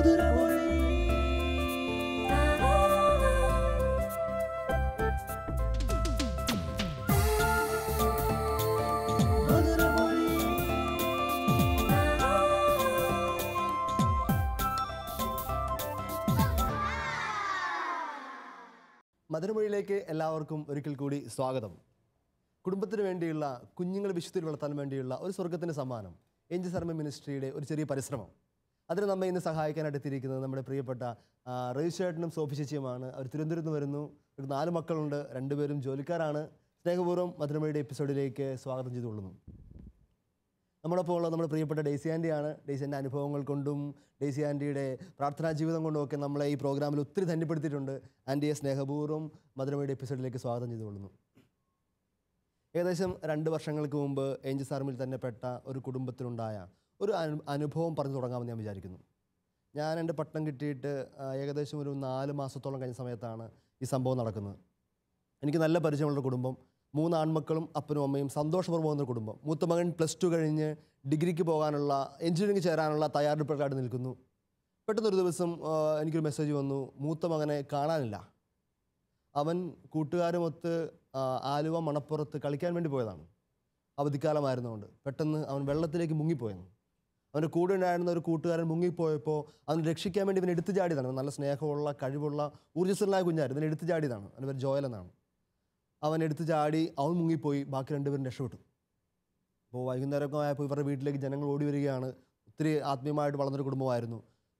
മധുരമൊഴിയിലേക്ക് എല്ലാവർക്കും ഒരിക്കൽ കൂടി സ്വാഗതം. കുടുംബത്തിന് വേണ്ടിയുള്ള കുഞ്ഞുങ്ങളെ വിശുദ്ധിയിൽ വളർത്താൻ വേണ്ടിയുള്ള ഒരു സ്വർഗത്തിൻ്റെ സമ്മാനം ഏഞ്ചൽസ് ആർമി മിനിസ്ട്രിയുടെ ഒരു ചെറിയ പരിശ്രമം. അതിന് നമ്മെ ഇന്ന് സഹായിക്കാനായിട്ട് എത്തിയിരിക്കുന്നത് നമ്മുടെ പ്രിയപ്പെട്ട റജിച്ചേട്ടനും സോഫി ചേച്ചിയുമാണ്. അവർ തിരുവനന്തപുരത്ത് വരുന്നു. 4 മക്കളുണ്ട്, 2 പേരും ജോലിക്കാരാണ്. സ്നേഹപൂർവ്വം മധുരമൊഴിയുടെ എപ്പിസോഡിലേക്ക് സ്വാഗതം ചെയ്തുകൊള്ളുന്നു. നമ്മളൊപ്പം ഉള്ളത് നമ്മുടെ പ്രിയപ്പെട്ട ഡെയ്സി ആൻറ്റിയാണ്. ഡെയ്സി ആൻറ്റിൻ്റെ അനുഭവങ്ങൾ കൊണ്ടും ഡെയ്സി ആൻറ്റിയുടെ പ്രാർത്ഥനാ ജീവിതം കൊണ്ടും ഒക്കെ നമ്മളെ ഈ പ്രോഗ്രാമിൽ ഒത്തിരി ധന്യപ്പെടുത്തിയിട്ടുണ്ട്. ആൻറ്റിയെ സ്നേഹപൂർവ്വം മധുരമൊഴിയുടെ എപ്പിസോഡിലേക്ക് സ്വാഗതം ചെയ്തുകൊള്ളുന്നു. ഏകദേശം 2 വർഷങ്ങൾക്ക് മുമ്പ് ഏഞ്ചൽസ് ആർമിയിൽ തന്നെ പെട്ട ഒരു കുടുംബത്തിനുണ്ടായ ഒരു അനുഭവം പറഞ്ഞു തുടങ്ങാമെന്ന് ഞാൻ വിചാരിക്കുന്നു. ഞാൻ എൻ്റെ പട്ടണം കിട്ടിയിട്ട് ഏകദേശം ഒരു 4 മാസത്തോളം കഴിഞ്ഞ സമയത്താണ് ഈ സംഭവം നടക്കുന്നത്. എനിക്ക് നല്ല പരിചയമുള്ളൊരു കുടുംബം, 3 ആൺമക്കളും അപ്പനും അമ്മയും സന്തോഷപൂർവ്വം പോകുന്ന കുടുംബം. മൂത്ത മകൻ +2 കഴിഞ്ഞ് ഡിഗ്രിക്ക് പോകാനുള്ള എഞ്ചിനീയറിംഗ് ചേരാനുള്ള തയ്യാറെടുപ്പുകളായിട്ട് നിൽക്കുന്നു. പെട്ടെന്നൊരു ദിവസം എനിക്കൊരു മെസ്സേജ് വന്നു, മൂത്ത മകനെ കാണാനില്ല. അവൻ കൂട്ടുകാരുമൊത്ത് ആലുവ മണപ്പുറത്ത് കളിക്കാൻ വേണ്ടി പോയതാണ്. അവധിക്കാലമായിരുന്നുകൊണ്ട് പെട്ടെന്ന് അവൻ വെള്ളത്തിലേക്ക് മുങ്ങിപ്പോയെന്ന്. അവൻ്റെ കൂടെ ഉണ്ടായിരുന്ന ഒരു കൂട്ടുകാരൻ മുങ്ങിപ്പോയപ്പോൾ അവനെ രക്ഷിക്കാൻ വേണ്ടി ഇവൻ എടുത്തു ചാടിയതാണ്. നല്ല സ്നേഹമുള്ള കഴിവുള്ള ഊർജ്ജസ്വലനായ കുഞ്ഞായിരുന്നു. ഇവൻ എടുത്തു ചാടിയതാണ്. അവൻ്റെ പേര് ജോയൽ എന്നാണ്. അവൻ എടുത്തു ചാടി, അവൻ മുങ്ങിപ്പോയി, ബാക്കി 2 പേരും രക്ഷപ്പെട്ടു. അപ്പോൾ വൈകുന്നേരമൊക്കെ ആയപ്പോൾ ഇവരുടെ വീട്ടിലേക്ക് ജനങ്ങൾ ഓടി വരികയാണ്. ഒത്തിരി ആത്മീയമായിട്ട് വളർന്നൊരു കുടുംബമായിരുന്നു.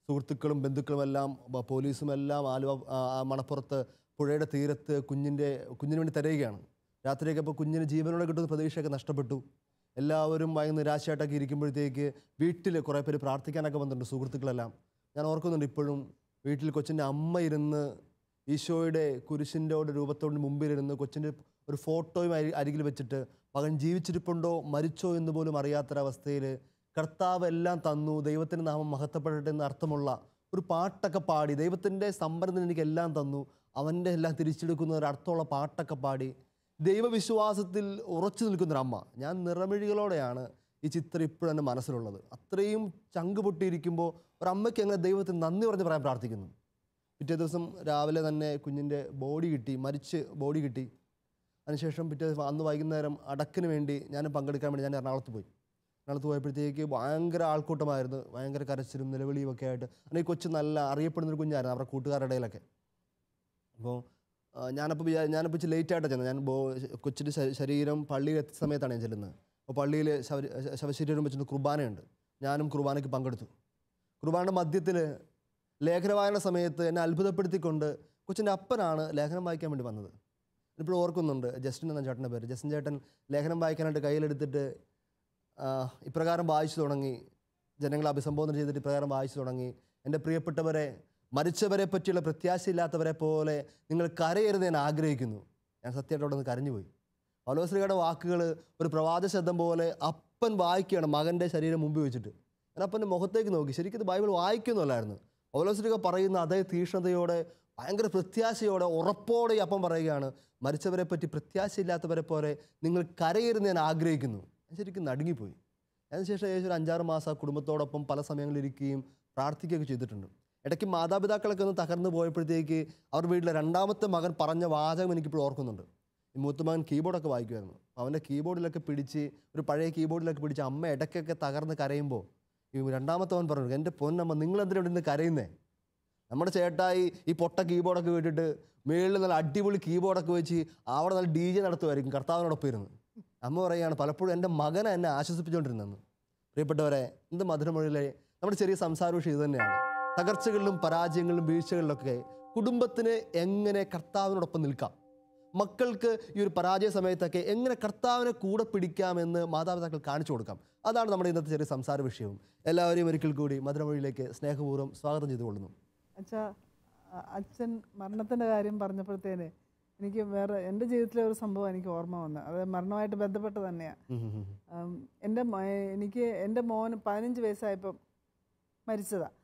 സുഹൃത്തുക്കളും ബന്ധുക്കളും എല്ലാം പോലീസും എല്ലാം ആലുവ മണപ്പുറത്ത് പുഴയുടെ തീരത്ത് കുഞ്ഞിന് വേണ്ടി തിരയുകയാണ്. രാത്രിയൊക്കെ ഇപ്പോൾ കുഞ്ഞിന് ജീവനോടെ കിട്ടുന്ന പ്രതീക്ഷയൊക്കെ നഷ്ടപ്പെട്ടു. എല്ലാവരും ഭയങ്കര നിരാശയായിട്ടൊക്കെ ഇരിക്കുമ്പോഴത്തേക്ക് വീട്ടിൽ കുറേ പേര് പ്രാർത്ഥിക്കാനൊക്കെ വന്നിട്ടുണ്ട്, സുഹൃത്തുക്കളെല്ലാം. ഞാൻ ഓർക്കുന്നുണ്ട് ഇപ്പോഴും, വീട്ടിൽ കൊച്ചിൻ്റെ അമ്മ ഇരുന്ന് ഈശോയുടെ കുരിശിൻ്റെ രൂപത്തോട് മുമ്പിലിരുന്ന് കൊച്ചിൻ്റെ ഒരു ഫോട്ടോയും അരികിൽ വെച്ചിട്ട് മകൻ ജീവിച്ചിരിപ്പുണ്ടോ മരിച്ചോ എന്ന് പോലും അറിയാത്തൊരവസ്ഥയിൽ കർത്താവ് എല്ലാം തന്നു, ദൈവത്തിൻ്റെ നാമം മഹത്വപ്പെടട്ടെ എന്ന് അർത്ഥമുള്ള ഒരു പാട്ടൊക്കെ പാടി, ദൈവത്തിൻ്റെ സംഭരണത്തിന് എനിക്കെല്ലാം തന്നു, അവൻ്റെ എല്ലാം തിരിച്ചെടുക്കുന്ന ഒരു അർത്ഥമുള്ള പാട്ടൊക്കെ പാടി ദൈവവിശ്വാസത്തിൽ ഉറച്ചു നിൽക്കുന്നൊരമ്മ. ഞാൻ നിറമിഴികളോടെയാണ് ഈ ചിത്രം ഇപ്പോഴും എൻ്റെ മനസ്സിലുള്ളത്. അത്രയും ചങ്ക് പൊട്ടിയിരിക്കുമ്പോൾ ഒരമ്മയ്ക്ക് എങ്ങനെ ദൈവത്തിന് നന്ദി പറഞ്ഞ് പറയാൻ പ്രാർത്ഥിക്കുന്നു. പിറ്റേ ദിവസം രാവിലെ തന്നെ കുഞ്ഞിൻ്റെ മരിച്ച് ബോഡി കിട്ടി. അതിനുശേഷം പിറ്റേ ദിവസം അന്ന് വൈകുന്നേരം അടക്കിന് വേണ്ടി ഞാൻ പങ്കെടുക്കാൻ വേണ്ടി ഞാൻ എറണാകുളത്ത് പോയപ്പോഴത്തേക്ക് ഭയങ്കര ആൾക്കൂട്ടമായിരുന്നു. ഭയങ്കര കരച്ചിലും നിലവിളിയും ഒക്കെ ആയിട്ട്. ഈ കൊച്ചു നല്ല അറിയപ്പെടുന്നൊരു കുഞ്ഞായിരുന്നു അവരുടെ കൂട്ടുകാരുടെ ഇടയിലൊക്കെ. അപ്പോൾ ഞാനപ്പോൾ ഇച്ചിരി ലേറ്റായിട്ടാണ് ചെന്നത്. ഞാൻ കൊച്ചിൻ്റെ ശരീരം പള്ളിയിൽ എത്തിയ സമയത്താണ് ഞാൻ ചെല്ലുന്നത്. അപ്പോൾ പള്ളിയിൽ ശവശരീരം വെച്ചിട്ട് കുർബാനയുണ്ട്. ഞാനും കുർബാനയ്ക്ക് പങ്കെടുത്തു. കുർബാനയുടെ മധ്യത്തിൽ ലേഖന വായന സമയത്ത് എന്നെ അത്ഭുതപ്പെടുത്തിക്കൊണ്ട് കൊച്ചിൻ്റെ അപ്പനാണ് ലേഖനം വായിക്കാൻ വേണ്ടി വന്നത്. ഇപ്പോഴും ഓർക്കുന്നുണ്ട്, ജസ്റ്റിൻ എന്ന ചേട്ടൻ്റെ പേര്. ജസ്റ്റിൻ ചേട്ടൻ ലേഖനം വായിക്കാനായിട്ട് കയ്യിലെടുത്തിട്ട് ഇപ്രകാരം വായിച്ചു തുടങ്ങി. ജനങ്ങളെ അഭിസംബോധന ചെയ്തിട്ട് ഇപ്രകാരം വായിച്ചു തുടങ്ങി: എൻ്റെ പ്രിയപ്പെട്ടവരെ, മരിച്ചവരെ പറ്റിയുള്ള പ്രത്യാശയില്ലാത്തവരെ പോലെ നിങ്ങൾ കരയരുത് ഞാൻ ആഗ്രഹിക്കുന്നു. ഞാൻ സത്യമായിട്ട് അവിടെ നിന്ന് കരഞ്ഞുപോയി. പൗലോസ്ലീഹയുടെ വാക്കുകൾ ഒരു പ്രവാചക ശബ്ദം പോലെ അപ്പൻ വായിക്കുകയാണ് മകൻ്റെ ശരീരം മുമ്പിൽ വെച്ചിട്ട്. ഞാൻ അപ്പൻ്റെ മുഖത്തേക്ക് നോക്കി. ശരിക്കും ഇത് ബൈബിൾ വായിക്കുന്നതല്ലായിരുന്നു. പൗലോസ്ലീഹ പറയുന്ന അതേ തീക്ഷ്ണതയോടെ, ഭയങ്കര പ്രത്യാശയോടെ, ഉറപ്പോടെ അപ്പം പറയുകയാണ്: മരിച്ചവരെ പറ്റി പ്രത്യാശയില്ലാത്തവരെ പോലെ നിങ്ങൾ കരയരുത് ഞാൻ ആഗ്രഹിക്കുന്നു. ഞാൻ ശരിക്കും നടുങ്ങിപ്പോയി. അതിനുശേഷം ഏകദേശം ഒരു 5-6 മാസം ആ കുടുംബത്തോടൊപ്പം പല സമയങ്ങളിലിരിക്കുകയും പ്രാർത്ഥിക്കുകയൊക്കെ ചെയ്തിട്ടുണ്ട്. ഇടയ്ക്ക് മാതാപിതാക്കളൊക്കെ ഒന്ന് തകർന്നു പോയപ്പോഴത്തേക്ക് അവർ വീട്ടിലെ 2ാമത്തെ മകൻ പറഞ്ഞ വാചകം എനിക്കിപ്പോൾ ഓർക്കുന്നുണ്ട്. ഈ മൂത്ത മകൻ കീബോർഡൊക്കെ വായിക്കുമായിരുന്നു. അവൻ്റെ കീബോർഡിലൊക്കെ പിടിച്ച്, ഒരു പഴയ കീബോർഡിലൊക്കെ പിടിച്ച് അമ്മ ഇടയ്ക്കൊക്കെ തകർന്ന് കരയുമ്പോൾ ഈ 2ാമത്തെ അവൻ പറഞ്ഞു: എൻ്റെ പൊന്നമ്മ, നിങ്ങളെന്തിനാ ഇവിടെ നിന്ന് കരയുന്നേ? നമ്മുടെ ചേട്ടായി ഈ പൊട്ട കീബോർഡൊക്കെ വിട്ടിട്ട് മേളിൽ നല്ല അടിപൊളി കീബോർഡൊക്കെ വെച്ച് അവിടെ നല്ല DJ നടത്തുമായിരിക്കും കർത്താവിനോടൊപ്പം ഇരുന്ന്. അമ്മ പറയുകയാണ്, പലപ്പോഴും എൻ്റെ മകനെ എന്നെ ആശ്വസിപ്പിച്ചുകൊണ്ടിരുന്നെന്ന്. പ്രിയപ്പെട്ടവരെ, ഇന്ന് മധുരമൊഴിയിലെ നമ്മുടെ ചെറിയ സംസാര വിഷയം ഇത് തന്നെയാണ്. തകർച്ചകളിലും പരാജയങ്ങളിലും വീഴ്ചകളിലൊക്കെ കുടുംബത്തിന് എങ്ങനെ കർത്താവിനോടൊപ്പം നിൽക്കാം, മക്കൾക്ക് ഈ ഒരു പരാജയ സമയത്തൊക്കെ എങ്ങനെ കർത്താവിനെ കൂടെ പിടിക്കാമെന്ന് മാതാപിതാക്കൾ കാണിച്ചു കൊടുക്കാം. അതാണ് നമ്മുടെ ഇന്നത്തെ ചെറിയ സംസാര വിഷയവും. എല്ലാവരെയും ഒരിക്കൽ കൂടി മധുരമൊഴിയിലേക്ക് സ്നേഹപൂർവ്വം സ്വാഗതം ചെയ്തുകൊള്ളുന്നു. അച്ഛൻ മരണത്തിൻ്റെ കാര്യം പറഞ്ഞപ്പോഴത്തേന് എനിക്ക് എൻ്റെ ജീവിതത്തിലെ ഒരു സംഭവം എനിക്ക് ഓർമ്മ വന്നു. അത് മരണമായിട്ട് ബന്ധപ്പെട്ട് തന്നെയാണ്. എൻ്റെ മോന് 15 വയസ്സായപ്പം മരിച്ചതാണ്.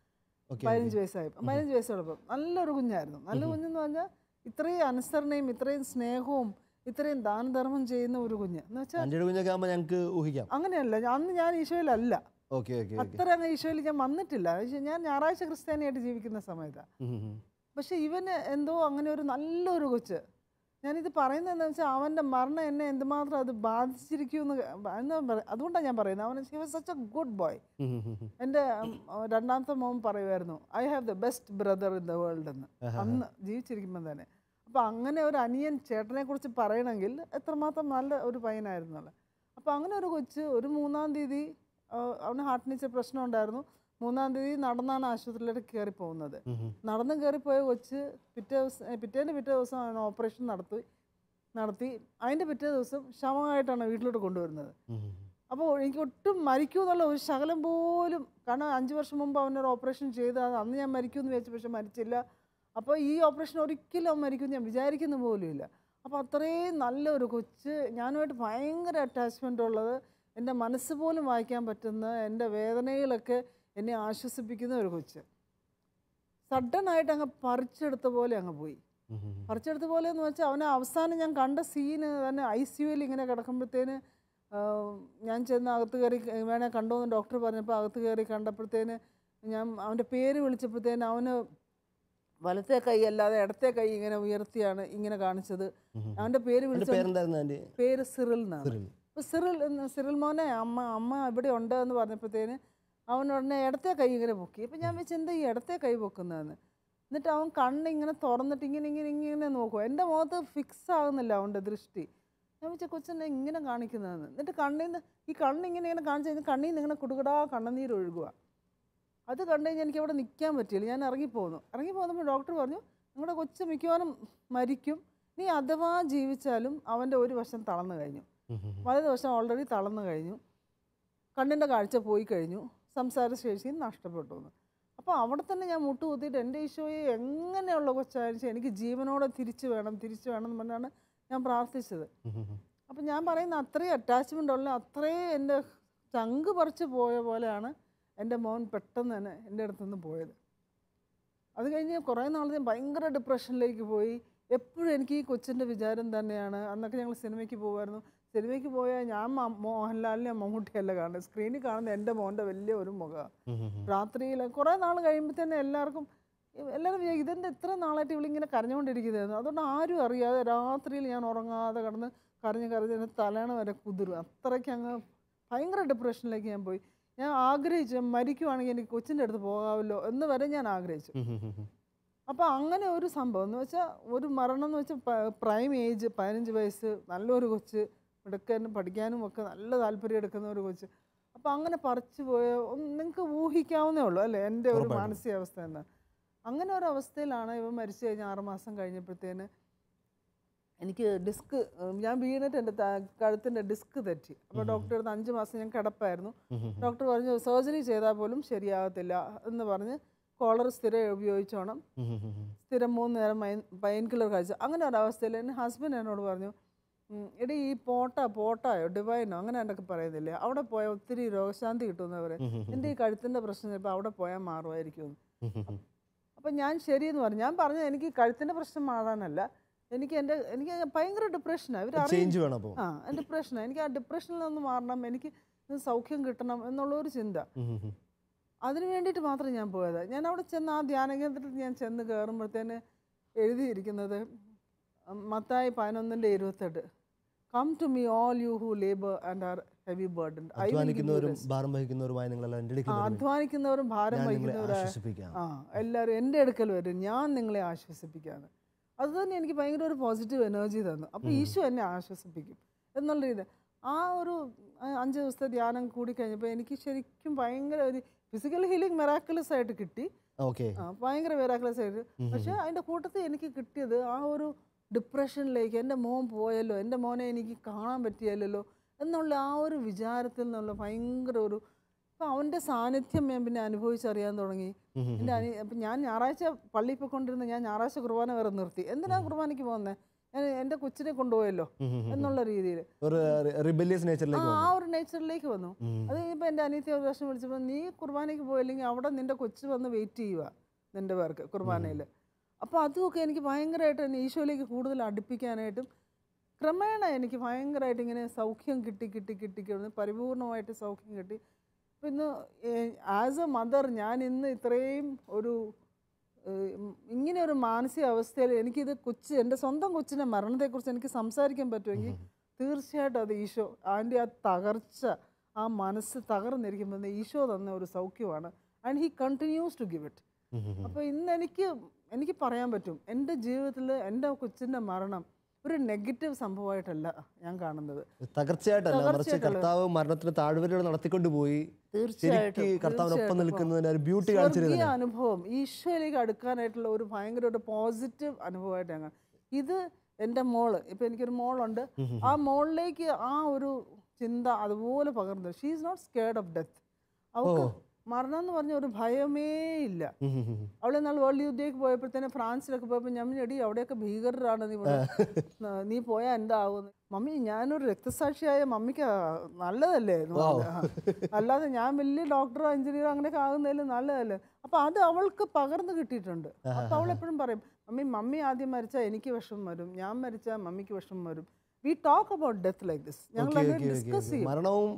15 വയസ്സായപ്പോൾ 15 വയസ്സോടൊപ്പം നല്ലൊരു കുഞ്ഞായിരുന്നു. നല്ല കുഞ്ഞെന്ന് പറഞ്ഞാൽ ഇത്രയും അനുസരണയും ഇത്രയും സ്നേഹവും ഇത്രയും ദാനധർമ്മം ചെയ്യുന്ന ഒരു കുഞ്ഞ് എന്ന് വെച്ചാൽ അങ്ങനെയല്ല. അന്ന് ഞാൻ ഈശോയിലല്ല. ഓക്കെ ഓക്കെ അത്ര അങ്ങ് ഈശോയിൽ ഞാൻ വന്നിട്ടില്ല. ഞാൻ ഞായറാഴ്ച ക്രിസ്ത്യാനിയായിട്ട് ജീവിക്കുന്ന സമയത്താണ്. പക്ഷെ ഇവന് എന്തോ അങ്ങനെ ഒരു നല്ലൊരു കൊച്ച്. ഞാനിത് പറയുന്നത് എന്താണെന്ന് വെച്ചാൽ അവൻ്റെ മരണം എന്നെ എന്തുമാത്രം അത് ബാധിച്ചിരിക്കുമെന്ന് അതുകൊണ്ടാണ് ഞാൻ പറയുന്നത്. അവൻ he was such A good boy. എൻ്റെ രണ്ടാമത്തെ മോൻ പറയുമായിരുന്നു, I have the best brother in the world എന്ന്, അന്ന് ജീവിച്ചിരിക്കുമ്പോൾ തന്നെ. അപ്പോൾ അങ്ങനെ ഒരു അനിയൻ ചേട്ടനെ കുറിച്ച് പറയണമെങ്കിൽ എത്രമാത്രം നല്ല ഒരു പയ്യനായിരുന്നല്ലോ. അപ്പോൾ അങ്ങനെ ഒരു കൊച്ച് ഒരു 3-ാം തീയതി അവന് ഹാർട്ടിന് പ്രശ്നം ഉണ്ടായിരുന്നു. 3-ാം തീയതി നടന്നാണ് ആശുപത്രിയിലേക്ക് കയറി പോകുന്നത്. നടന്ന് കയറിപ്പോയ കൊച്ച് പിറ്റേൻ്റെ പിറ്റേ ദിവസം അവൻ ഓപ്പറേഷൻ നടത്തി അതിൻ്റെ പിറ്റേ ദിവസം ശവമായിട്ടാണ് വീട്ടിലോട്ട് കൊണ്ടുവരുന്നത്. അപ്പോൾ എനിക്ക് ഒട്ടും മരിക്കൂ എന്നുള്ള ഒരു ശകലം പോലും, കാരണം 5 വർഷം മുമ്പ് അവനൊരു ഓപ്പറേഷൻ ചെയ്ത് അന്ന് ഞാൻ മരിക്കുമെന്ന് വിചാരിച്ചു, പക്ഷെ മരിച്ചില്ല. അപ്പോൾ ഈ ഓപ്പറേഷൻ ഒരിക്കലും അവൻ മരിക്കുമെന്ന് ഞാൻ വിചാരിക്കുന്ന പോലുമില്ല. അപ്പോൾ അത്രയും നല്ലൊരു കൊച്ച്, ഞാനുമായിട്ട് ഭയങ്കര അറ്റാച്ച്മെൻ്റ് ഉള്ളത്, എൻ്റെ മനസ്സ് പോലും വായിക്കാൻ പറ്റുന്ന, എൻ്റെ വേദനകളൊക്കെ എന്നെ ആശ്വസിപ്പിക്കുന്ന ഒരു കൊച്ച് സഡനായിട്ട് അങ്ങ് പറിച്ചെടുത്ത പോലെ അങ്ങ് പോയി. പറിച്ചെടുത്ത പോലെ എന്ന് വെച്ചാൽ അവനെ അവസാനം ഞാൻ കണ്ട സീന് തന്നെ ICUവിൽ ഇങ്ങനെ കിടക്കുമ്പോഴത്തേന് ഞാൻ ചെന്ന് അകത്ത് കയറി വേണേൽ കണ്ടോന്ന് ഡോക്ടർ പറഞ്ഞപ്പോൾ അകത്ത് കയറി കണ്ടപ്പോഴത്തേന് ഞാൻ അവൻ്റെ പേര് വിളിച്ചപ്പോഴത്തേന് അവന് വലത്തെ കൈ അല്ലാതെ ഇടത്തെ കൈ ഇങ്ങനെ ഉയർത്തിയാണ് ഇങ്ങനെ കാണിച്ചത്. അവൻ്റെ പേര് പേര് സിറിൽ എന്നാണ്. അപ്പോൾ സിറിൽ മോനെ അമ്മ ഇവിടെ ഉണ്ട് എന്ന് പറഞ്ഞപ്പോഴത്തേന് അവൻ ഉടനെ ഇടത്തെ കൈ ഇങ്ങനെ പൊക്കി. അപ്പം ഞാൻ വെച്ച് എന്താ ഈ ഇടത്തെ കൈ പൊക്കുന്നതെന്ന്. എന്നിട്ട് അവൻ കണ്ണിങ്ങനെ തുറന്നിട്ട് ഇങ്ങനെ നോക്കും. എൻ്റെ മുഖത്ത് ഫിക്സ് ആകുന്നില്ല അവൻ്റെ ദൃഷ്ടി. ഞാൻ വെച്ചാൽ കൊച്ചെന്നെ ഇങ്ങനെ കാണിക്കുന്നതെന്ന്. എന്നിട്ട് കണ്ണിങ്ങനെ കാണിച്ചു കഴിഞ്ഞാൽ കണ്ണിൽ നിന്ന് ഇങ്ങനെ കുടുകുടാ കണ്ണുനീര് ഒഴുകുക. അത് കണ്ടു കഴിഞ്ഞാൽ എനിക്ക് അവിടെ നിൽക്കാൻ പറ്റിയില്ല. ഞാൻ ഇറങ്ങിപ്പോന്നപ്പോൾ ഡോക്ടർ പറഞ്ഞു, നിങ്ങളുടെ കൊച്ച് മിക്കവാറും മരിക്കും, നീ അഥവാ ജീവിച്ചാലും അവൻ്റെ ഒരു വശം തളർന്നു കഴിഞ്ഞു, വലതുവശം ഓൾറെഡി തളർന്നു കഴിഞ്ഞു, കണ്ണിൻ്റെ കാഴ്ച പോയി കഴിഞ്ഞു, സംസാരശേഷിയും നഷ്ടപ്പെട്ടു എന്ന്. അപ്പോൾ അവിടെ തന്നെ ഞാൻ മുട്ടുകുത്തിയിട്ട് എൻ്റെ ഈശോയെ എങ്ങനെയുള്ള കൊച്ചായിരിക്കും എനിക്ക് ജീവനോടെ തിരിച്ചു വേണം എന്ന് പറഞ്ഞാണ് ഞാൻ പ്രാർത്ഥിച്ചത്. അപ്പം ഞാൻ പറയുന്ന അത്രയും അറ്റാച്ച്മെൻ്റ് ഉള്ള, അത്രയും എൻ്റെ ചങ്ക് പറിച്ച് പോയ പോലെയാണ് എൻ്റെ മോൻ പെട്ടെന്ന് തന്നെ എൻ്റെ അടുത്തുനിന്ന് പോയത്. അത് കഴിഞ്ഞ് കുറേ നാൾ ഞാൻ ഭയങ്കര ഡിപ്രഷനിലേക്ക് പോയി. എപ്പോഴും എനിക്ക് ഈ കൊച്ചിൻ്റെ വിചാരം തന്നെയാണ്. അന്നൊക്കെ ഞങ്ങൾ സിനിമയ്ക്ക് പോകുമായിരുന്നു. സിനിമയ്ക്ക് പോയാൽ ഞാൻ മോഹൻലാലിനെ മമ്മൂട്ടിയല്ല കാണുന്നത്, സ്ക്രീനിൽ കാണുന്ന എൻ്റെ മോൻ്റെ വലിയ ഒരു മുഖമാണ്. രാത്രിയിൽ കുറേ നാൾ കഴിയുമ്പോൾ തന്നെ എല്ലാവരും വിചാരിക്കും ഇതെന്താ ഇത്ര നാളായിട്ട് ഇവളിങ്ങനെ കരഞ്ഞുകൊണ്ടിരിക്കുന്നതായിരുന്നു. അതുകൊണ്ട് ആരും അറിയാതെ രാത്രിയിൽ ഞാൻ ഉറങ്ങാതെ കിടന്ന് കരഞ്ഞ് തലേണ വരെ കുതിരും. അത്രയ്ക്ക് അങ്ങ് ഭയങ്കര ഡിപ്രഷനിലേക്ക് ഞാൻ പോയി. ഞാൻ ആഗ്രഹിച്ചു മരിക്കുവാണെങ്കിൽ എനിക്ക് കൊച്ചിൻ്റെ അടുത്ത് പോകാമല്ലോ എന്ന് വരെ ഞാൻ ആഗ്രഹിച്ചു. അപ്പോൾ അങ്ങനെ ഒരു സംഭവം എന്ന് വെച്ചാൽ, ഒരു മരണം എന്ന് വെച്ചാൽ പ്രൈം ഏജ് 15 വയസ്സ്, നല്ലൊരു കൊച്ച്, എടുക്കാനും പഠിക്കാനും ഒക്കെ നല്ല താല്പര്യം എടുക്കുന്ന ഒരു കൊച്ച്. അപ്പോൾ അങ്ങനെ പറിച്ചു പോയ നിങ്ങൾക്ക് ഊഹിക്കാവുന്നേ ഉള്ളൂ അല്ലേ എൻ്റെ ഒരു മാനസികാവസ്ഥ എന്ന്. അങ്ങനെ ഒരു അവസ്ഥയിലാണ് ഇവൻ മരിച്ചു കഴിഞ്ഞ് 6 മാസം കഴിഞ്ഞപ്പോഴത്തേന് എനിക്ക് ഞാൻ വീണിട്ട് എൻ്റെ കഴുത്തിൻ്റെ ഡിസ്ക് തെറ്റി. അപ്പോൾ ഡോക്ടർ അടുത്ത് 5 മാസം ഞാൻ കിടപ്പായിരുന്നു. ഡോക്ടർ പറഞ്ഞു സർജറി ചെയ്താൽ പോലും ശരിയാകത്തില്ല എന്ന് പറഞ്ഞ് കോളർ സ്ഥിരം ഉപയോഗിച്ചോണം, സ്ഥിരം 3 നേരം പൈൻ കില്ലർ കഴിച്ചു. അങ്ങനെ ഒരവസ്ഥയിൽ എൻ്റെ ഹസ്ബൻഡ് എന്നോട് പറഞ്ഞു, എടി ഈ പോട്ടായോ ഡിവൈനോ അങ്ങനെ എന്നൊക്കെ പറയുന്നില്ലേ, അവിടെ പോയാൽ ഒത്തിരി രോഗശാന്തി കിട്ടുമെന്ന് പറയും, എൻ്റെ ഈ കഴുത്തിൻ്റെ പ്രശ്നം ചിലപ്പോൾ അവിടെ പോയാൽ മാറുമായിരിക്കും. അപ്പം ഞാൻ ശരിയെന്ന് പറഞ്ഞു. ഞാൻ പറഞ്ഞത് എനിക്ക് കഴുത്തിൻ്റെ പ്രശ്നം മാറാനല്ല, എനിക്ക് ഭയങ്കര ഡിപ്രഷനാണ്. ഡിപ്രഷനാണ്. എനിക്ക് ആ ഡിപ്രഷനിൽ നിന്ന് മാറണം, എനിക്ക് സൗഖ്യം കിട്ടണം എന്നുള്ളൊരു ചിന്ത. അതിന് വേണ്ടിയിട്ട് മാത്രം ഞാൻ പോയത്. ഞാൻ അവിടെ ചെന്ന് ആ ധ്യാന കേന്ദ്രത്തിൽ ഞാൻ ചെന്ന് കയറുമ്പോഴത്തേന് എഴുതിയിരിക്കുന്നത് Mathai 11:28, come to me all you who labour and are heavy burdened. അധ്വാനിക്കുന്നവരും ഭാരം എല്ലാവരും എൻ്റെ അടുക്കൽ വരും, ഞാൻ നിങ്ങളെ ആശ്വസിപ്പിക്കാന്ന്. അത് തന്നെ എനിക്ക് ഭയങ്കര ഒരു പോസിറ്റീവ് എനർജി തന്നു. അപ്പോൾ ഈശോ എന്നെ ആശ്വസിപ്പിക്കും എന്നുള്ള രീതി. ആ ഒരു 5 ദിവസത്തെ ധ്യാനം കൂടി കഴിഞ്ഞപ്പോൾ എനിക്ക് ശരിക്കും ഭയങ്കര ഒരു ഫിസിക്കൽ ഹീലിംഗ് മെറാക്കുലസ് ആയിട്ട് കിട്ടി. ഭയങ്കര മെറാക്കുലസ് ആയിട്ട്. പക്ഷെ അതിൻ്റെ കൂട്ടത്തിൽ എനിക്ക് കിട്ടിയത് ആ ഒരു ഡിപ്രഷനിലേക്ക്, എൻ്റെ മോൻ പോയല്ലോ, എൻ്റെ മോനെ എനിക്ക് കാണാൻ പറ്റിയല്ലോ എന്നുള്ള ആ ഒരു വിചാരത്തിൽ നിന്നുള്ള ഭയങ്കര ഒരു, അപ്പം അവൻ്റെ സാന്നിധ്യം ഞാൻ പിന്നെ അനുഭവിച്ചറിയാൻ തുടങ്ങി. അപ്പം ഞാൻ ഞായറാഴ്ച പള്ളിയിൽ പോയിക്കൊണ്ടിരുന്ന ഞാൻ ഞായറാഴ്ച കുർബാന വരെ നിർത്തി. എന്തിനാ കുർബാനയ്ക്ക് പോകുന്നത്, ഞാൻ എൻ്റെ കൊച്ചിനെ കൊണ്ടുപോയല്ലോ എന്നുള്ള രീതിയിൽ ആ ഒരു നേച്ചറിലേക്ക് വന്നു. അത് കഴിഞ്ഞപ്പോൾ എൻ്റെ അനിയത്തി ഒരു പ്രാവശ്യം വിളിച്ചപ്പോൾ, നീ കുർബാനയ്ക്ക് പോയില്ലെങ്കിൽ അവിടെ നിൻ്റെ കൊച്ചു വന്ന് വെയിറ്റ് ചെയ്യുക നിൻ്റെ പേർക്ക് കുർബാനയിൽ. അപ്പോൾ അതുമൊക്കെ എനിക്ക് ഭയങ്കരമായിട്ട് എന്നെ ഈശോയിലേക്ക് കൂടുതൽ അടുപ്പിക്കാനായിട്ടും ക്രമേണ എനിക്ക് ഭയങ്കരമായിട്ട് ഇങ്ങനെ സൗഖ്യം കിട്ടി പരിപൂർണമായിട്ട് സൗഖ്യം കിട്ടി. പിന്നെ ആസ് എ മദർ ഞാൻ ഇന്ന് ഇത്രയും ഒരു ഇങ്ങനെ ഒരു മാനസികാവസ്ഥയിൽ എനിക്കിത് എൻ്റെ സ്വന്തം കൊച്ചിൻ്റെ മരണത്തെക്കുറിച്ച് എനിക്ക് സംസാരിക്കാൻ പറ്റുമെങ്കിൽ തീർച്ചയായിട്ടും അത് ഈശോ അതിൻ്റെ ആ തകർച്ച, ആ മനസ്സ് തകർന്നിരിക്കുമ്പോൾ ഈശോ തന്ന ഒരു സൗഖ്യമാണ്. And he continues to give it. അപ്പോൾ ഇന്ന് എനിക്ക് പറയാൻ പറ്റും എൻ്റെ ജീവിതത്തിൽ എൻ്റെ കൊച്ചിൻ്റെ മരണം ഒരു നെഗറ്റീവ് സംഭവമായിട്ടല്ല ഞാൻ കാണുന്നത്, തകർച്ചയായിട്ടല്ല, മറിച്ച് കർത്താവ് മരണത്തിന് താഴ്വരകൾ നടത്തിക്കൊണ്ടുപോയി കർത്താവിനൊപ്പം നിൽക്കുന്നതിന്റെ ഒരു ബ്യൂട്ടി കാണിച്ചിരുന്നു. അനുഭവം ഈശോയിലേക്ക് അടുക്കാനായിട്ടുള്ള ഒരു ഭയങ്കര ഒരു പോസിറ്റീവ് അനുഭവമായിട്ട് ഞാൻ ഇത് എൻ്റെ മോള്, ഇപ്പം എനിക്കൊരു മോളുണ്ട്, ആ മോളിലേക്ക് ആ ഒരു ചിന്ത അതുപോലെ പകർന്നു. She is not scared of death. അവൾക്ക് മരണം എന്ന് പറഞ്ഞ ഒരു ഭയമേ ഇല്ല. അവളെ നാൾ വേൾഡ് യുദ്ധയ്ക്ക് പോയപ്പോഴത്തേനെ ഫ്രാൻസിലൊക്കെ പോയപ്പോൾ ഞാൻ എടി അവിടെയൊക്കെ ഭീകരരാണ്, നീ പോയാൽ എന്താവും? മമ്മി ഞാനൊരു രക്തസാക്ഷിയായ മമ്മിക്ക് നല്ലതല്ലേ, അല്ലാതെ ഞാൻ വലിയ ഡോക്ടറോ എഞ്ചിനീയറോ അങ്ങനെയൊക്കെ ആകുന്നതിൽ നല്ലതല്ലേ. അപ്പോൾ അത് അവൾക്ക് പകർന്നു കിട്ടിയിട്ടുണ്ട്. അപ്പോൾ അവൾ എപ്പോഴും പറയും, മമ്മി ആദ്യം മരിച്ചാൽ എനിക്ക് വിഷമം വരും, ഞാൻ മരിച്ചാൽ മമ്മിക്ക് വിഷമം വരും. We talk about death like this. ഞങ്ങൾ അങ്ങനെ ഡിസ്കസ് ചെയ്യും. മരണവും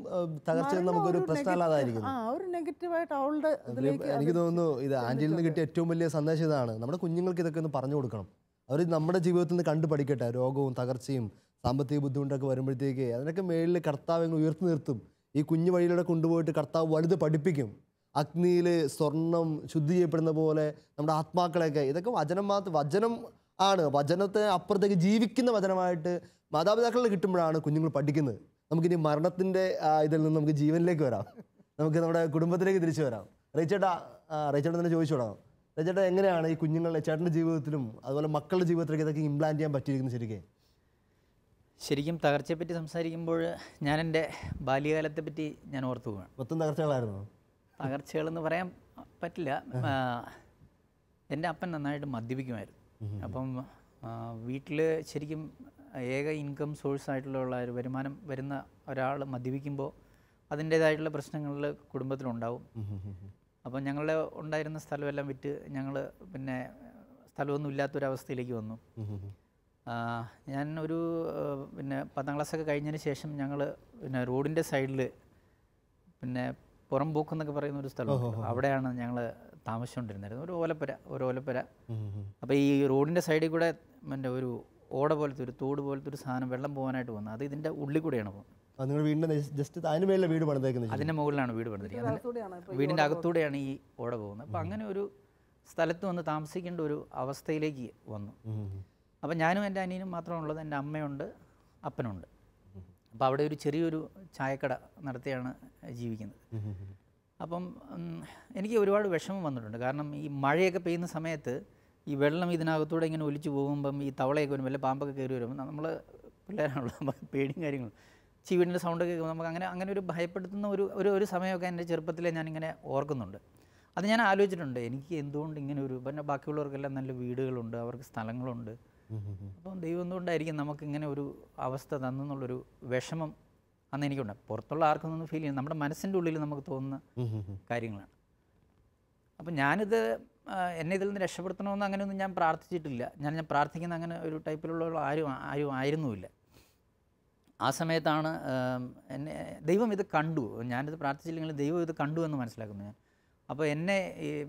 തകർച്ചയും നമുക്കൊരു പ്രശ്നമല്ലാതായിരിക്കും. ഒരു നെഗറ്റീവായിട്ട് അവളുടെ ഇതിലേക്ക് എനിക്ക് തോന്നുന്നു ഇത് ആന്റിയിൽ നിന്ന് കിട്ടിയ ഏറ്റവും വലിയ സന്ദേശം ഇതാണ്. നമ്മുടെ കുഞ്ഞുങ്ങൾക്ക് ഇതൊക്കെ ഒന്ന് പറഞ്ഞു കൊടുക്കണം. അവർ നമ്മുടെ ജീവിതത്തിൽ നിന്ന് കണ്ടു പഠിക്കട്ടെ. രോഗവും തകർച്ചയും സാമ്പത്തിക ബുദ്ധിമുട്ടൊക്കെ വരുമ്പോഴത്തേക്ക് അതിനൊക്കെ മേളിൽ കർത്താവ് ഉയർത്തി നിർത്തും. ഈ കുഞ്ഞു വഴിയിലൂടെ കൊണ്ടുപോയിട്ട് കർത്താവ് വലുത് പഠിപ്പിക്കും. അഗ്നിയിൽ സ്വർണം ശുദ്ധി ചെയ്യപ്പെടുന്ന പോലെ നമ്മുടെ ആത്മാക്കളെയൊക്കെ, ഇതൊക്കെ വചനം ആണ്. വചനത്തെ അപ്പുറത്തേക്ക് ജീവിക്കുന്ന വചനമായിട്ട് മാതാപിതാക്കളിൽ കിട്ടുമ്പോഴാണ് കുഞ്ഞുങ്ങൾ പഠിക്കുന്നത്. നമുക്കിനി മരണത്തിൻ്റെ ഇതിൽ നിന്ന് നമുക്ക് ജീവനിലേക്ക് വരാം, നമുക്ക് നമ്മുടെ കുടുംബത്തിലേക്ക് തിരിച്ചു വരാം. റേച്ചേട്ടാ തന്നെ ചോദിച്ചോടാം. റേച്ചേട്ടാ എങ്ങനെയാണ് ഈ കുഞ്ഞുങ്ങളുടെ ചേട്ടൻ്റെ ജീവിതത്തിലും അതുപോലെ മക്കളുടെ ജീവിതത്തിലേക്ക് ഇതൊക്കെ ഇംപ്ലാന്റ് ചെയ്യാൻ പറ്റിയിരിക്കുന്നത്? ശരിക്കും തകർച്ചയെപ്പറ്റി സംസാരിക്കുമ്പോൾ ഞാൻ എൻ്റെ ബാല്യകാലത്തെ പറ്റി ഞാൻ ഓർത്തു പോവുകയാണ്. മൊത്തം തകർച്ചകളായിരുന്നു? തകർച്ചകളെന്ന് പറയാൻ പറ്റില്ല. എൻ്റെ അപ്പൻ നന്നായിട്ട് മദ്യപിക്കുമായിരുന്നു. അപ്പം വീട്ടിൽ ശരിക്കും ഏക ഇൻകം സോഴ്സായിട്ടുള്ള ഒരു വരുമാനം വരുന്ന ഒരാൾ മദ്യപിക്കുമ്പോൾ അതിൻ്റേതായിട്ടുള്ള പ്രശ്നങ്ങളിൽ കുടുംബത്തിലുണ്ടാവും. അപ്പം ഞങ്ങളുടെ ഉണ്ടായിരുന്ന സ്ഥലമെല്ലാം വിറ്റ് ഞങ്ങൾ പിന്നെ സ്ഥലമൊന്നും ഇല്ലാത്തൊരവസ്ഥയിലേക്ക് വന്നു. ഞാൻ പിന്നെ 10ാം ക്ലാസ്സൊക്കെ കഴിഞ്ഞതിന് ശേഷം ഞങ്ങൾ പിന്നെ റോഡിൻ്റെ സൈഡിൽ പിന്നെ പുറംപോക്ക് എന്നൊക്കെ പറയുന്ന ഒരു സ്ഥലം, അവിടെയാണ് ഞങ്ങൾ താമസിച്ചുകൊണ്ടിരുന്നത്. ഒരു ഓലപ്പുര. അപ്പോൾ ഈ റോഡിൻ്റെ സൈഡിൽ കൂടെ എൻ്റെ ഒരു ഓട പോലത്തെ ഒരു തോട് പോലത്തെ ഒരു സാധനം വെള്ളം പോകാനായിട്ട് വന്നു. അത് ഇതിൻ്റെ ഉള്ളിൽ കൂടെയാണ് പോകുന്നത്. അതിൻ്റെ മുകളിലാണ് വീട് പണിതിരിക്കുന്നത്. വീടിൻ്റെ അകത്തൂടെയാണ് ഈ ഓട പോകുന്നത്. അപ്പോൾ അങ്ങനെ ഒരു സ്ഥലത്ത് വന്ന് താമസിക്കേണ്ട ഒരു അവസ്ഥയിലേക്ക് വന്നു. അപ്പം ഞാനും എൻ്റെ അനിയനും മാത്രമാണുള്ളത്. എൻ്റെ അമ്മയുണ്ട്, അപ്പനുണ്ട്. അപ്പോൾ അവിടെ ഒരു ചെറിയൊരു ചായക്കട നടത്തിയാണ് ജീവിക്കുന്നത്. അപ്പം എനിക്ക് ഒരുപാട് വിഷമം വന്നിട്ടുണ്ട്. കാരണം ഈ മഴയൊക്കെ പെയ്യുന്ന സമയത്ത് ഈ വെള്ളം ഇതിനകത്തൂടെ ഇങ്ങനെ ഒലിച്ചു പോകുമ്പം ഈ തവളയൊക്കെ വരും, വല്ല പാമ്പൊക്കെ കയറി വരുമ്പോൾ നമ്മൾ പിള്ളേരാണല്ലോ, നമുക്ക് പേടിയും കാര്യങ്ങളും, ചീവീടിൻ്റെ സൗണ്ടൊക്കെ കേൾക്കുമ്പോൾ നമുക്ക് അങ്ങനെ ഒരു ഭയപ്പെടുത്തുന്ന ഒരു സമയമൊക്കെ എൻ്റെ ചെറുപ്പത്തിലെ ഞാനിങ്ങനെ ഓർക്കുന്നുണ്ട്. അത് ഞാൻ ആലോചിച്ചിട്ടുണ്ട്, എനിക്ക് എന്തുകൊണ്ട് ഇങ്ങനെ പിന്നെ ബാക്കിയുള്ളവർക്കെല്ലാം നല്ല വീടുകളുണ്ട്, അവർക്ക് സ്ഥലങ്ങളുണ്ട്. അപ്പം ദൈവം എന്തുകൊണ്ടായിരിക്കും നമുക്കിങ്ങനെ ഒരു അവസ്ഥ തന്നെന്നുള്ളൊരു വിഷമം അന്ന് എനിക്കുണ്ട്. പുറത്തുള്ള ആർക്കൊന്നും ഫീൽ ചെയ്യുന്നത് നമ്മുടെ മനസ്സിൻ്റെ ഉള്ളിൽ നമുക്ക് തോന്നുന്ന കാര്യങ്ങളാണ്. അപ്പം ഞാനിത് എന്നെ ഇതിൽ നിന്ന് രക്ഷപ്പെടുത്തണമെന്ന് അങ്ങനെയൊന്നും ഞാൻ പ്രാർത്ഥിച്ചിട്ടില്ല. ഞാൻ പ്രാർത്ഥിക്കുന്ന അങ്ങനെ ഒരു ടൈപ്പിലുള്ള ആരും ആയിരുന്നുമില്ല. ആ സമയത്താണ് ദൈവം ഇത് കണ്ടു. ഞാനിത് പ്രാർത്ഥിച്ചില്ലെങ്കിലും ദൈവം ഇത് കണ്ടു എന്ന് മനസ്സിലാക്കുന്നു ഞാൻ. അപ്പോൾ എന്നെ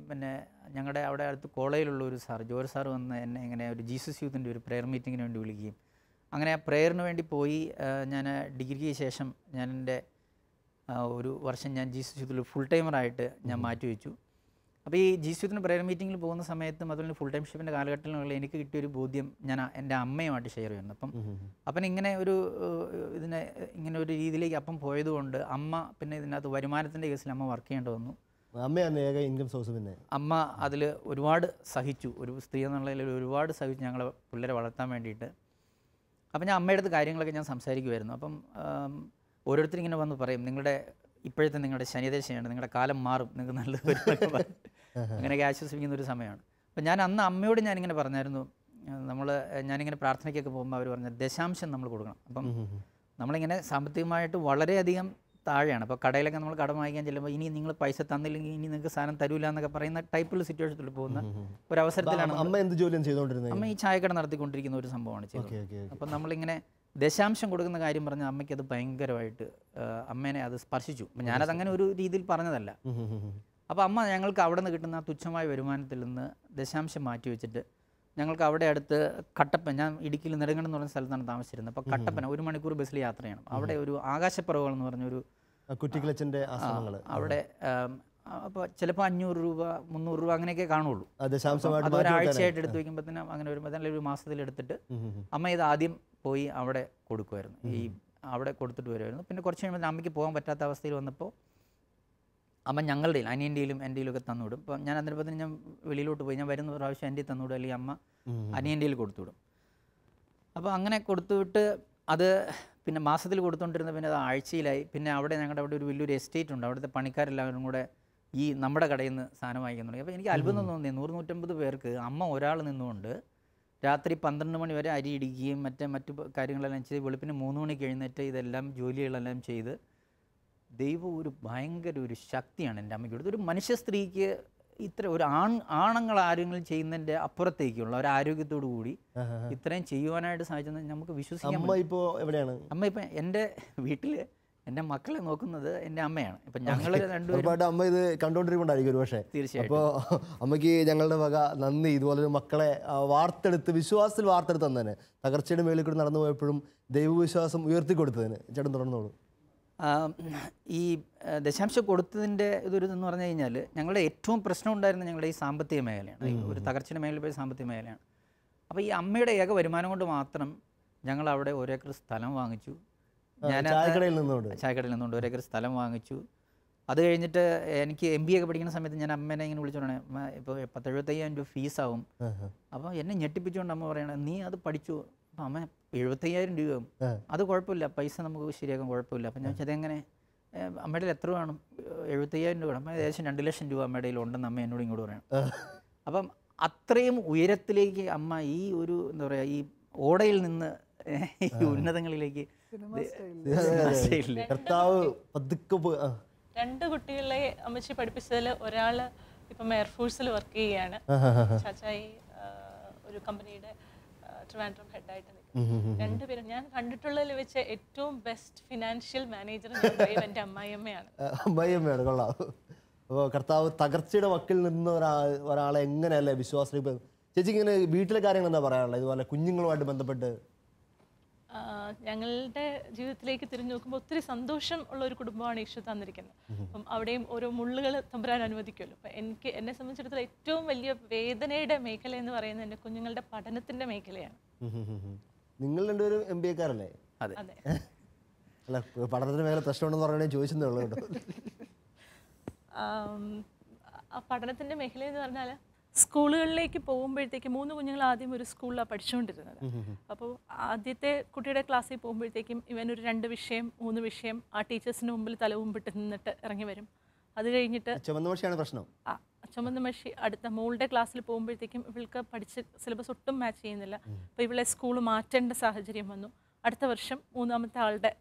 പിന്നെ ഞങ്ങളുടെ അവിടെ അടുത്ത് കോളേജിലുള്ള ഒരു സാർ, ജോർജ് സാർ വന്ന് എന്നെ ഇങ്ങനെ ഒരു ജീസസ് യൂത്തിൻ്റെ ഒരു പ്രെയർ മീറ്റിങ്ങിന് വേണ്ടി വിളിക്കുകയും അങ്ങനെ ആ പ്രെയറിന് വേണ്ടി പോയി. ഞാൻ ഡിഗ്രിക്ക് ശേഷം ഞാൻ എൻ്റെ ഒരു വർഷം ഞാൻ ജീസസ് യൂത്തിൽ ഫുൾ ടൈമറായിട്ട് ഞാൻ മാറ്റിവെച്ചു. അപ്പോൾ ഈ ജീസസ് യൂത്തിൻ്റെ പ്രെയർ മീറ്റിങ്ങിൽ പോകുന്ന സമയത്തും അതുപോലെ ഫുൾ ടൈം ഷിപ്പിൻ്റെ കാലഘട്ടത്തിലുള്ള എനിക്ക് കിട്ടിയൊരു ബോധ്യം ഞാൻ എൻ്റെ അമ്മയുമായിട്ട് ഷെയർ ചെയ്യുന്നു. അപ്പം ഇങ്ങനെ ഇങ്ങനെ ഒരു രീതിയിലേക്ക് അപ്പം പോയതുകൊണ്ട് അമ്മ പിന്നെ ഇതിനകത്ത് വരുമാനത്തിൻ്റെ കേസിൽ അമ്മ വർക്ക് ചെയ്യേണ്ടി വന്നു. Income source. പിന്നെ അമ്മ അതിൽ ഒരുപാട് സഹിച്ചു. ഒരു സ്ത്രീ എന്നുള്ളതിൽ ഒരുപാട് സഹിച്ചു ഞങ്ങളെ പിള്ളേരെ വളർത്താൻ വേണ്ടിയിട്ട്. അപ്പം ഞാൻ അമ്മയുടെ അടുത്ത് കാര്യങ്ങളൊക്കെ ഞാൻ സംസാരിക്കുമായിരുന്നു. അപ്പം ഓരോരുത്തരിങ്ങനെ വന്ന് പറയും, ഇപ്പോഴത്തെ നിങ്ങളുടെ ശനിദശയാണ്, നിങ്ങളുടെ കാലം മാറും, നിങ്ങൾക്ക് നല്ലത് വരും, അങ്ങനെയൊക്കെ ആശ്വസിപ്പിക്കുന്ന ഒരു സമയമാണ്. അപ്പം ഞാൻ അന്ന് അമ്മയോട് ഞാനിങ്ങനെ പറഞ്ഞായിരുന്നു, ഞാനിങ്ങനെ പ്രാർത്ഥനയ്ക്കൊക്കെ പോകുമ്പോൾ അവർ പറഞ്ഞ ദശാംശം നമ്മൾ കൊടുക്കണം. അപ്പം നമ്മളിങ്ങനെ സാമ്പത്തികമായിട്ട് വളരെയധികം താഴെയാണ്. അപ്പോൾ കടയിലൊക്കെ നമ്മൾ കടം വാങ്ങിക്കാൻ ചെല്ലുമ്പോൾ ഇനി നിങ്ങൾ പൈസ തന്നില്ലെങ്കിൽ ഇനി നിങ്ങൾക്ക് സാധനം തരൂല എന്നൊക്കെ പറയുന്ന ടൈപ്പുള്ള സിറ്റുവേഷനിൽ പോകുന്ന ഒരു അവസരത്തിലാണ്. അമ്മ എന്ത് ജോലിയാണ് ചെയ്തുകൊണ്ടിരുന്നത്? അമ്മ ഈ ചായക്കട നടത്തിക്കൊണ്ടിരിക്കുന്ന ഒരു സംഭവമാണ് ചെയ്തത്. അപ്പം നമ്മളിങ്ങനെ ദശാംശം കൊടുക്കുന്ന കാര്യം പറഞ്ഞാൽ അമ്മയ്ക്ക് അത് ഭയങ്കരമായിട്ട് അമ്മേനെ അത് സ്പർശിച്ചു. അപ്പം ഞാനത് അങ്ങനെ ഒരു രീതിയിൽ പറഞ്ഞതല്ല. അപ്പോൾ അമ്മ ഞങ്ങൾക്ക് അവിടെ നിന്ന് കിട്ടുന്ന തുച്ഛമായ വരുമാനത്തിൽ നിന്ന് ദശാംശം മാറ്റി വെച്ചിട്ട് ഞങ്ങൾക്ക് അവിടെ അടുത്ത് കട്ടപ്പന, ഞാൻ ഇടുക്കിയിൽ നെടുങ്കണ്ടം എന്ന് പറഞ്ഞ സ്ഥലത്താണ് താമസിച്ചിരുന്നത്. അപ്പോൾ കട്ടപ്പന 1 മണിക്കൂർ ബസ്സിൽ യാത്ര ചെയ്യണം. അവിടെ ഒരു ആകാശപ്പറവുകൾ എന്ന് പറഞ്ഞൊരു കുറ്റിക്കിളച്ചൻ്റെ ആശ്രമങ്ങൾ അവിടെ അപ്പോൾ ചിലപ്പോൾ 500 രൂപ 300 രൂപ അങ്ങനെയൊക്കെ കാണുള്ളൂ. ദശാംശമായിട്ട് അത് ഒരാഴ്ചയായിട്ട് എടുത്ത് വയ്ക്കുമ്പോഴത്തേനും അങ്ങനെ വരുമ്പോൾ തന്നെ ഒരു മാസത്തിൽ എടുത്തിട്ട് അമ്മ ഇത് ആദ്യം പോയി അവിടെ കൊടുക്കുമായിരുന്നു. അവിടെ കൊടുത്തിട്ട് വരുമായിരുന്നു. പിന്നെ കുറച്ച് കഴിയുമ്പോൾ അമ്മയ്ക്ക് പോകാൻ പറ്റാത്ത അവസ്ഥയിൽ വന്നപ്പോൾ അമ്മ ഞങ്ങളുടെയും അനിയൻ്റെയിലും എൻ്റെയിലും ഒക്കെ തന്നുവിടും. അപ്പോൾ ഞാൻ അതിനൊപ്പം ഞാൻ വെളിയിലോട്ട് പോയി, ഞാൻ വരുന്ന പ്രാവശ്യം എൻ്റെ തന്നുവിടും, അല്ലെങ്കിൽ അമ്മ അനിയൻ്റെയിൽ കൊടുത്തുവിടും. അപ്പോൾ അങ്ങനെ കൊടുത്തുവിട്ട് അത് പിന്നെ മാസത്തിൽ കൊടുത്തുകൊണ്ടിരുന്ന പിന്നെ അത് ആഴ്ചയിലായി. പിന്നെ അവിടെ ഞങ്ങളുടെ അവിടെ ഒരു വലിയൊരു എസ്റ്റേറ്റ് ഉണ്ട്. അവിടുത്തെ പണിക്കാരെല്ലാവരും കൂടെ ഈ നമ്മുടെ കടയിൽ നിന്ന് സാധനം വാങ്ങിക്കാൻ തുടങ്ങി. അപ്പോൾ എനിക്ക് അത്ഭുതം തോന്നി, 100-150 പേർക്ക് അമ്മ ഒരാൾ നിന്നുകൊണ്ട് രാത്രി 12 മണി വരെ അരി ഇടിക്കുകയും മറ്റു കാര്യങ്ങളെല്ലാം ചെയ്ത് വെളുപ്പിന് 3 മണിക്ക് എഴുന്നേറ്റ് ഇതെല്ലാം ജോലികളെല്ലാം ചെയ്ത് ദൈവം ഒരു ഭയങ്കര ഒരു ശക്തിയാണ് എൻ്റെ അമ്മയ്ക്ക് കൊടുത്തത്. ഒരു മനുഷ്യ സ്ത്രീക്ക് ഇത്ര ഒരു ആണുങ്ങൾ ആരെങ്കിലും ചെയ്യുന്നതിൻ്റെ അപ്പുറത്തേക്കുള്ള ഒരു ആരോഗ്യത്തോടു കൂടി ഇത്രയും ചെയ്യുവാനായിട്ട് സാധിച്ചെന്ന് നമുക്ക് വിശ്വസിക്കാൻ. അമ്മ ഇപ്പോൾ എവിടെയാണ്? അമ്മ ഇപ്പം എൻ്റെ വീട്ടിൽ എൻ്റെ മക്കളെ നോക്കുന്നത് എൻ്റെ അമ്മയാണ്. ഇപ്പം ഞങ്ങൾ രണ്ടുപേരും അമ്മ ഇത് കണ്ടുകൊണ്ടിരിക്കുന്നുണ്ടായിരിക്കും ഒരു പക്ഷേ. തീർച്ചയായിട്ടും. അപ്പോൾ അമ്മയ്ക്ക് ഞങ്ങളുടെ വക നന്ദി. ഇതുപോലൊരു മക്കളെ വാർത്തെടുത്ത് വിശ്വാസത്തിൽ വാർത്തെടുത്ത് തന്നെ തകർച്ചയുടെ മേളിൽ കൂടി നടന്നു പോയപ്പോഴും ദൈവവിശ്വാസം ഉയർത്തിക്കൊടുത്തതിന് ചേട്ടൻ തുടർന്നോളൂ. ഈ ദശാംശം കൊടുത്തതിൻ്റെ ഇതൊരിതെന്ന് പറഞ്ഞു കഴിഞ്ഞാൽ ഞങ്ങളുടെ ഏറ്റവും പ്രശ്നം ഉണ്ടായിരുന്നത് ഞങ്ങളുടെ ഈ സാമ്പത്തിക മേഖലയാണ്. ഒരു തകർച്ചയുടെ മേഖലയിൽ പോയ സാമ്പത്തിക മേഖലയാണ്. അപ്പോൾ ഈ അമ്മയുടെ ഏക വരുമാനം കൊണ്ട് മാത്രം ഞങ്ങൾ അവിടെ 1 ഏക്കർ സ്ഥലം വാങ്ങിച്ചു. ഞാൻ ചായക്കടയിൽ നിന്നുകൊണ്ട് 1 ഏക്കർ സ്ഥലം വാങ്ങിച്ചു. അത് കഴിഞ്ഞിട്ട് എനിക്ക് MBA ഒക്കെ പഠിക്കുന്ന സമയത്ത് ഞാൻ അമ്മേനെ ഇങ്ങനെ വിളിച്ചോണേ, ഇപ്പോൾ 10-75,000 രൂപ ഫീസാവും. അപ്പോൾ എന്നെ ഞെട്ടിപ്പിച്ചുകൊണ്ട് അമ്മ പറയണേ, നീ അത് പഠിച്ചു. അപ്പം അമ്മ 75,000 രൂപയും അത് കുഴപ്പമില്ല, പൈസ നമുക്ക് ശരിയാക്കാൻ കുഴപ്പമില്ല. അപ്പം ഞാൻ വെച്ചാൽ എങ്ങനെ അമ്മയുടെ എത്ര വേണം? 75,000 രൂപ വേണം. അപ്പം ഏകദേശം 2 ലക്ഷം രൂപ അമ്മയുടെ ഉണ്ടെന്ന് അമ്മ എന്നോട് ഇങ്ങോട്ട് പറയണം. അപ്പം അത്രയും ഉയരത്തിലേക്ക് അമ്മ ഈ ഒരു എന്താ പറയുക ഈ ഓടയിൽ നിന്ന് ഈ ഉന്നതങ്ങളിലേക്ക് 2 കുട്ടികളെ അമ്മച്ചി പഠിപ്പിച്ചതിൽ ഒരാൾ ഇപ്പം എയർഫോഴ്സിൽ വർക്ക് ചെയ്യുകയാണ്. ചാച്ചായി ഒരു കമ്പനിയുടെ ട്രിവാൻഡ്രം ഹെഡായിട്ട് നിൽക്കും. 2 പേരും ഞാൻ കണ്ടിട്ടുള്ളതിൽ വെച്ച് ഏറ്റവും ബെസ്റ്റ് ഫിനാൻഷ്യൽ മാനേജർ എൻ്റെ അമ്മായിയമ്മയാണ്. അമ്മായിയമ്മയാണ്, കൊള്ളാം. അപ്പോൾ കർത്താവ് തകർച്ചയുടെ വക്കിൽ നിന്ന് ഒരാളെ എങ്ങനെയല്ലേ വിശ്വാസം. ചേച്ചിക്ക് ഇങ്ങനെ വീട്ടിലെ കാര്യങ്ങൾ എന്താ പറയാനുള്ളത് ഇതുപോലെ കുഞ്ഞുങ്ങളുമായിട്ട് ബന്ധപ്പെട്ട്? ഞങ്ങളുടെ ജീവിതത്തിലേക്ക് തിരിഞ്ഞു നോക്കുമ്പോൾ ഒത്തിരി സന്തോഷം ഉള്ള ഒരു കുടുംബമാണ് ഈശോ തന്നിരിക്കുന്നത്. അപ്പം അവിടെയും ഓരോ മുള്ളുകൾ തമ്പുരാൻ അനുവദിക്കുമല്ലോ. അപ്പം എന്നെ സംബന്ധിച്ചിടത്തോളം ഏറ്റവും വലിയ വേദനയുടെ മേഖല എന്ന് പറയുന്നത് എൻ്റെ കുഞ്ഞുങ്ങളുടെ പഠനത്തിൻ്റെ മേഖലയാണ്. നിങ്ങൾ രണ്ടുപേരും MBA കാരല്ലേ? അതെ. അല്ല, പഠനത്തിന് മേഖല പ്രശ്നമുണ്ടെന്ന് പറഞ്ഞാൽ ചോദിച്ചതേ ഉള്ളൂ കേട്ടോ. ആ പഠനത്തിൻ്റെ മേഖല എന്ന് പറഞ്ഞാൽ സ്കൂളുകളിലേക്ക് പോകുമ്പോഴത്തേക്കും 3 കുഞ്ഞുങ്ങൾ ആദ്യം ഒരു സ്കൂളിലാണ് പഠിച്ചുകൊണ്ടിരുന്നത്. അപ്പോൾ ആദ്യത്തെ കുട്ടിയുടെ ക്ലാസ്സിൽ പോകുമ്പോഴത്തേക്കും ഇവനൊരു 2 വിഷയം 3 വിഷയം ആ ടീച്ചേഴ്സിന് മുമ്പിൽ തലമുമ്പിട്ട് നിന്നിട്ട് ഇറങ്ങി വരും. അത് കഴിഞ്ഞിട്ട് ചുമന്ന പ്രശ്നം ചുമന്ന മഷി അടുത്ത മോളുടെ ക്ലാസ്സിൽ പോകുമ്പോഴത്തേക്കും ഇവൾക്ക് പഠിച്ച് സിലബസ് ഒട്ടും മാച്ച് ചെയ്യുന്നില്ല. അപ്പോൾ ഇവളെ സ്കൂൾ മാറ്റേണ്ട സാഹചര്യം വന്നു. അടുത്ത വർഷം 3ാമത്തെ ആളുടെ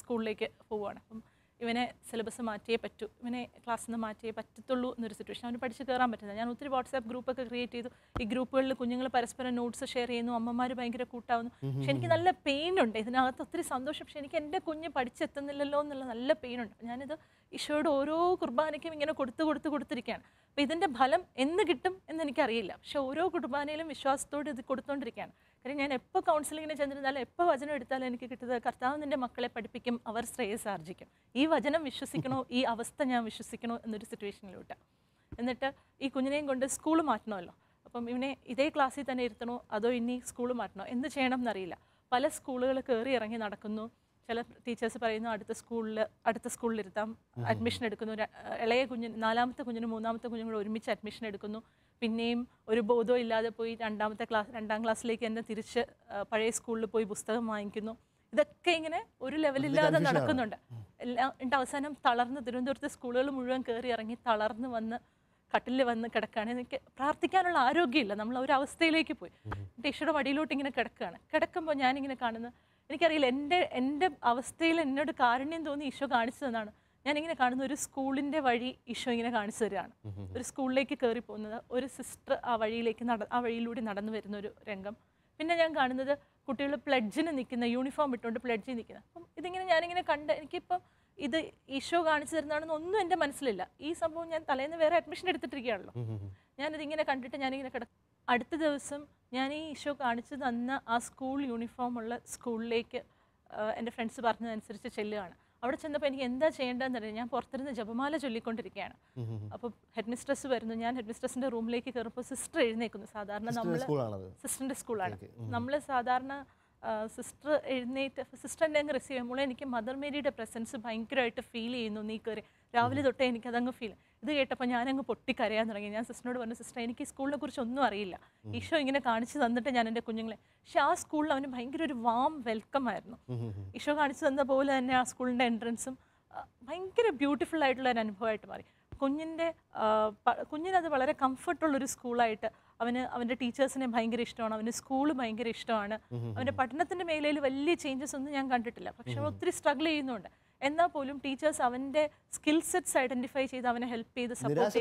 സ്കൂളിലേക്ക് പോവുകയാണ്. അപ്പം ഇവനെ സിലബസ് മാറ്റിയേ പറ്റൂ, ഇവനെ ക്ലാസ്സിൽ നിന്ന് മാറ്റിയേ പറ്റത്തുള്ളൂ എന്നൊരു സിറ്റുവേഷൻ. അവന് പഠിച്ച് കയറാൻ പറ്റുന്നത്. ഞാൻ ഒത്തിരി വാട്സാപ്പ് ഗ്രൂപ്പൊക്കെ ക്രിയേറ്റ് ചെയ്തു. ഈ ഗ്രൂപ്പുകളിൽ കുഞ്ഞുങ്ങൾ പരസ്പരം നോട്ട്സ് ഷെയർ ചെയ്യുന്നു, അമ്മമാർ ഭയങ്കര കൂട്ടാവുന്നു. പക്ഷെ എനിക്ക് നല്ല പെയിൻ ഉണ്ട് ഇതിനകത്ത്. ഒത്തിരി സന്തോഷം, പക്ഷെ എനിക്ക് എൻ്റെ കുഞ്ഞ് പഠിച്ചെത്തുന്നില്ലല്ലോ എന്നുള്ള നല്ല പെയിൻ ഉണ്ട്. ഞാനിത് ഈശോയുടെ ഓരോ കുർബാനയ്ക്കും ഇങ്ങനെ കൊടുത്തിരിക്കുകയാണ്. അപ്പോൾ ഇതിൻ്റെ ഫലം എന്ന് കിട്ടും എന്നെനിക്കറിയില്ല. പക്ഷെ ഓരോ കുർബാനയിലും വിശ്വാസത്തോട് ഇത് കൊടുത്തുകൊണ്ടിരിക്കുകയാണ്. കാര്യം ഞാൻ എപ്പോൾ കൗൺസിലിങ്ങിന് ചെന്നിരുന്നാലും എപ്പോൾ വചനം എടുത്താലും എനിക്ക് കിട്ടുന്നത് കർത്താവ് നിൻ്റെ മക്കളെ പഠിപ്പിക്കും, അവർ ശ്രേയസ് ആർജിക്കും. ഈ വചനം വിശ്വസിക്കണോ, ഈ അവസ്ഥ ഞാൻ വിശ്വസിക്കണോ എന്നൊരു സിറ്റുവേഷനിലോട്ട്. എന്നിട്ട് ഈ കുഞ്ഞിനെയും കൊണ്ട് സ്കൂൾ മാറ്റണമല്ലോ. അപ്പം ഇവനെ ഇതേ ക്ലാസ്സിൽ തന്നെ ഇരുത്തണോ അതോ ഇനി സ്കൂൾ മാറ്റണോ, എന്ത് ചെയ്യണം എന്നറിയില്ല. പല സ്കൂളുകൾ കയറി ഇറങ്ങി നടക്കുന്നു. ചില ടീച്ചേഴ്സ് പറയുന്നു അടുത്ത സ്കൂളിൽ ഇരുത്താം, അഡ്മിഷൻ എടുക്കുന്നു. ഇളയ കുഞ്ഞിന് 4ാമത്തെ കുഞ്ഞിനും 3ാമത്തെ കുഞ്ഞിനും കൂടെ ഒരുമിച്ച് അഡ്മിഷൻ എടുക്കുന്നു. പിന്നെയും ഒരു ബോധവും ഇല്ലാതെ പോയി 2ാം ക്ലാസ്സിലേക്ക് തന്നെ തിരിച്ച് പഴയ സ്കൂളിൽ പോയി പുസ്തകം വാങ്ങിക്കുന്നു. ഇതൊക്കെ ഇങ്ങനെ ഒരു ലെവലില്ലാതെ നടക്കുന്നുണ്ട്. എല്ലാം അവസാനം തളർന്ന് തിരുവനന്തപുരത്തെ സ്കൂളുകൾ മുഴുവൻ കയറി ഇറങ്ങി തളർന്ന് വന്ന് കട്ടിലിൽ വന്ന് കിടക്കുകയാണ്. എനിക്ക് പ്രാർത്ഥിക്കാനുള്ള ആരോഗ്യമില്ല. നമ്മൾ ഒരു അവസ്ഥയിലേക്ക് പോയി. ഈശോയുടെ മടിയിലോട്ട് ഇങ്ങനെ കിടക്കുമ്പോൾ ഞാനിങ്ങനെ കാണുന്നത്, എനിക്കറിയില്ല എൻ്റെ അവസ്ഥയിൽ എന്നോട് കാരുണ്യം തോന്നി ഈശോ കാണിച്ചു തന്നാണ്. ഞാനിങ്ങനെ കാണുന്ന ഒരു സ്കൂളിൻ്റെ വഴി ഈശോ ഇങ്ങനെ കാണിച്ചു തരികയാണ്. ഒരു സ്കൂളിലേക്ക് കയറി പോകുന്നത്, ഒരു സിസ്റ്റർ ആ വഴിയിലൂടെ നടന്നു വരുന്ന ഒരു രംഗം. പിന്നെ ഞാൻ കാണുന്നത് കുട്ടികൾ പ്ലഡ്ജിന് നിൽക്കുന്ന, യൂണിഫോം ഇട്ടുകൊണ്ട് പ്ലഡ്ജിൽ നിൽക്കുന്നത്. അപ്പം ഇതിങ്ങനെ ഞാനിങ്ങനെ കണ്ട് എനിക്കിപ്പം ഇത് ഈശോ കാണിച്ചു തരുന്നതാണെന്ന് ഒന്നും എൻ്റെ മനസ്സിലില്ല. ഈ സംഭവം ഞാൻ തലേന്ന് വേറെ അഡ്മിഷൻ എടുത്തിട്ടിരിക്കുകയാണല്ലോ. ഞാനിതിങ്ങനെ കണ്ടിട്ട് ഞാനിങ്ങനെ അടുത്ത ദിവസം ഞാൻ ഈ ഈശോ കാണിച്ചു തന്ന ആ സ്കൂൾ യൂണിഫോമുള്ള സ്കൂളിലേക്ക് എൻ്റെ ഫ്രണ്ട്സ് പറഞ്ഞതനുസരിച്ച് ചെല്ലുകയാണ്. അവിടെ ചെന്നപ്പോൾ എനിക്ക് എന്താ ചെയ്യേണ്ടതെന്ന് അറിയാം. ഞാൻ പുറത്തിരുന്ന് ജപമാല ചൊല്ലിക്കൊണ്ടിരിക്കുകയാണ്. അപ്പോൾ ഹെഡ് മിസ്ട്രസ് വരുന്നു. ഞാൻ ഹെഡ് മിസ്ട്രസിൻ്റെ റൂമിലേക്ക് കയറുമ്പോൾ സിസ്റ്റർ എഴുന്നേക്കുന്നു. സാധാരണ നമ്മൾ സിസ്റ്ററിൻ്റെ സ്കൂളാണ്. നമ്മൾ സാധാരണ സിസ്റ്റർ എഴുന്നേറ്റ് സിസ്റ്റർ എന്നെ അങ്ങ് റിസീവ് ചെയ്യുമ്പോൾ എനിക്ക് മദർ മേരിയുടെ പ്രസൻസ് ഭയങ്കരമായിട്ട് ഫീൽ ചെയ്യുന്നു. നീ കയറി രാവിലെ തൊട്ടേ എനിക്കതങ്ങ് ഫീൽ. ഇത് കേട്ടപ്പോൾ ഞാനങ്ങ് പൊട്ടിക്കരയാൻ തുടങ്ങി. ഞാൻ സിസ്റ്ററിനോട് പറഞ്ഞു, സിസ്റ്റർ എനിക്ക് ഈ സ്കൂളിനെ കുറിച്ച് ഒന്നും അറിയില്ല, ഈശോ ഇങ്ങനെ കാണിച്ചു തന്നിട്ട് ഞാൻ എൻ്റെ കുഞ്ഞുങ്ങളെ. പക്ഷെ ആ സ്കൂളിൽ അവന് ഭയങ്കര ഒരു വാം വെൽക്കം ആയിരുന്നു. ഈശോ കാണിച്ചു തന്ന പോലെ തന്നെ ആ സ്കൂളിൻ്റെ എൻട്രൻസും ഭയങ്കര ബ്യൂട്ടിഫുൾ ആയിട്ടുള്ള ഒരു അനുഭവമായിട്ട് മാറി. കുഞ്ഞിനത് വളരെ കംഫർട്ടുള്ളൊരു സ്കൂളായിട്ട് അവൻ്റെ ടീച്ചേഴ്സിനെ ഭയങ്കര ഇഷ്ടമാണ്, അവന് സ്കൂൾ ഭയങ്കര ഇഷ്ടമാണ്. അവൻ്റെ പഠനത്തിൻ്റെ മേഖലയിൽ വലിയ ചേഞ്ചസ് ഒന്നും ഞാൻ കണ്ടിട്ടില്ല. പക്ഷെ ഒത്തിരി സ്ട്രഗിൾ ചെയ്യുന്നുണ്ട്. എന്നാൽ പോലും ടീച്ചേഴ്സ് അവൻ്റെ സ്കിൽ സെറ്റ്സ് ഐഡന്റിഫൈ ചെയ്ത് അവനെ ഹെൽപ്പ് ചെയ്ത് സപ്പോർട്ട്